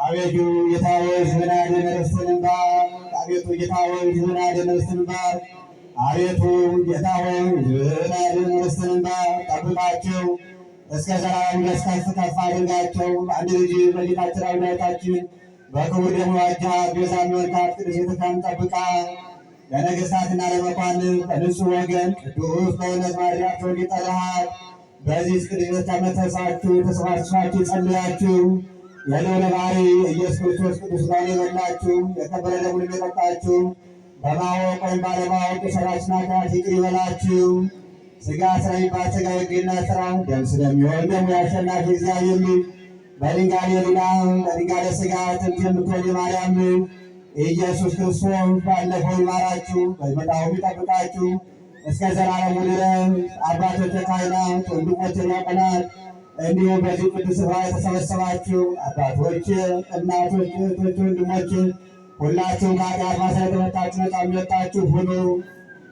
አቤቱ ጌታ ሆይ ሕዝብህን አድን፣ ርስትህን ባርክ። አቤቱ ጌታ ሆይ ሕዝብህን አድን፣ ርስትህን ባርክ። አቤቱ ጌታ ሆይ ሕዝብህን አድን፣ ርስትህን ባርክ። ጠብቃቸው እስከ ዘላለም ድረስ ከፍ ከፍ አድርጋቸው። አንድ ልጅ በጌታችን አምላካችን በክቡር ደሙ ዋጅሃት፣ ቤዛ የሚሆንካት ቅድስት ቤተክርስቲያን ጠብቃ። ለነገሥታትና ለመኳንንት በንጹሕ ወገን ቅዱስ በእውነት ማደሪያቸው እንዲጠራሃል። በዚህ ቅድስት ቤተክርስቲያን መተሳችሁ ተሰባስባችሁ ጸልያችሁ የልዑል ባሕርይ ኢየሱስ ክርስቶስ ቅዱስ ሥጋውን የበላችሁ የከበረ ደሙን የጠጣችሁ በማወቅ ወይም ባለማወቅ የሠራችሁትን ኃጢአት ይቅር ይበላችሁ። ሥጋ ስለሚባል ሥጋ የሕግና ሥራ፣ ደም ስለሚሆን ደግሞ የአሸናፊ እግዚአብሔር ልጅ በድንጋሌ ሕሊና በድንጋሌ ሥጋ ጥንት የምትወልድ የማርያም ልጅ ኢየሱስ ክርስቶስ ባለፈው ይማራችሁ በሚመጣውም ይጠብቃችሁ እስከ ዘላለሙ ድረስ። አባቶች ካህናት፣ ወንድሞች ዲያቆናት፣ እንዲሁም በዚህ ቅዱስ ስፍራ የተሰበሰባችሁ አባቶች፣ እናቶች፣ እህቶች፣ ወንድሞች ሁላችሁ ከኃጢአት ማሰረት የወጣችሁ ነፃ የሚወጣችሁ ሁኑ።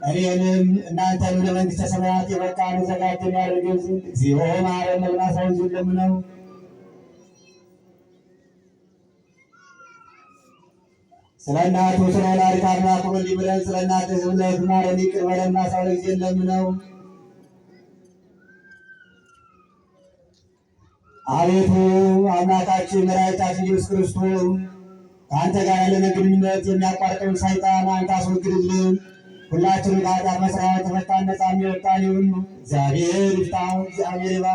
እኔንም እናንተንም ለመንግሥተ ሰማያት የበቃን የዘጋጀን ያደርገን ዘንድ እግዚኦ መሐረነ ብለን አሳውን ዝም ነው። ስለ እናቱ ስለ ወላዲተ አምላክ ሁሉ ብለን ስለ እናትህ ብለህ ማረን ይቅር በለን አሳውን ጊዜ ለምነው። አቤቱ አምላካችን መድኃኒታችን ኢየሱስ ክርስቶስ ከአንተ ጋር ያለን ግንኙነት የሚያቋርጠውን ሰይጣን አንተ አስወግድልን። ሁላችንም ከኃጢአት መስራት ተፈታን ነፃ የሚወጣን ይሁን። እግዚአብሔር ይፍታ፣ እግዚአብሔር ይባ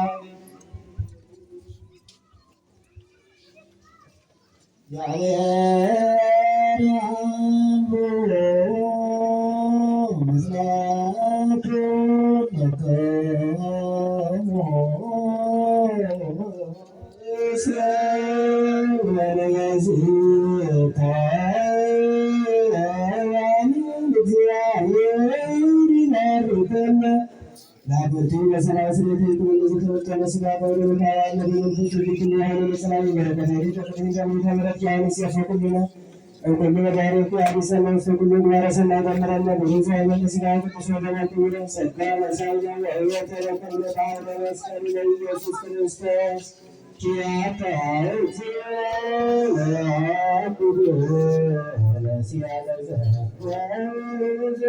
ለአገሪቱ በሰላም ስሌት የተመለሰ ተወቀነ ስጋ በወደ ለመንፈስ ግድና የሆነ መሰላዊ በረከት ተቀጥኝ ከምረት የአይነት ሲያፈቁልና እንኩሉ መድኃኒቱ አዲስ መንስ ኩሉ ግባረሰና ተምረነ ብዙ አይነት ስጋ ቅዱስ ወደናት ወደ ጸጋ መሳይና የህይወት ረከብነ ባለ መስቀል ለኢየሱስ ክርስቶስ ኪያታውዚ ለአቡዱ ለሲያለዘ ወዘ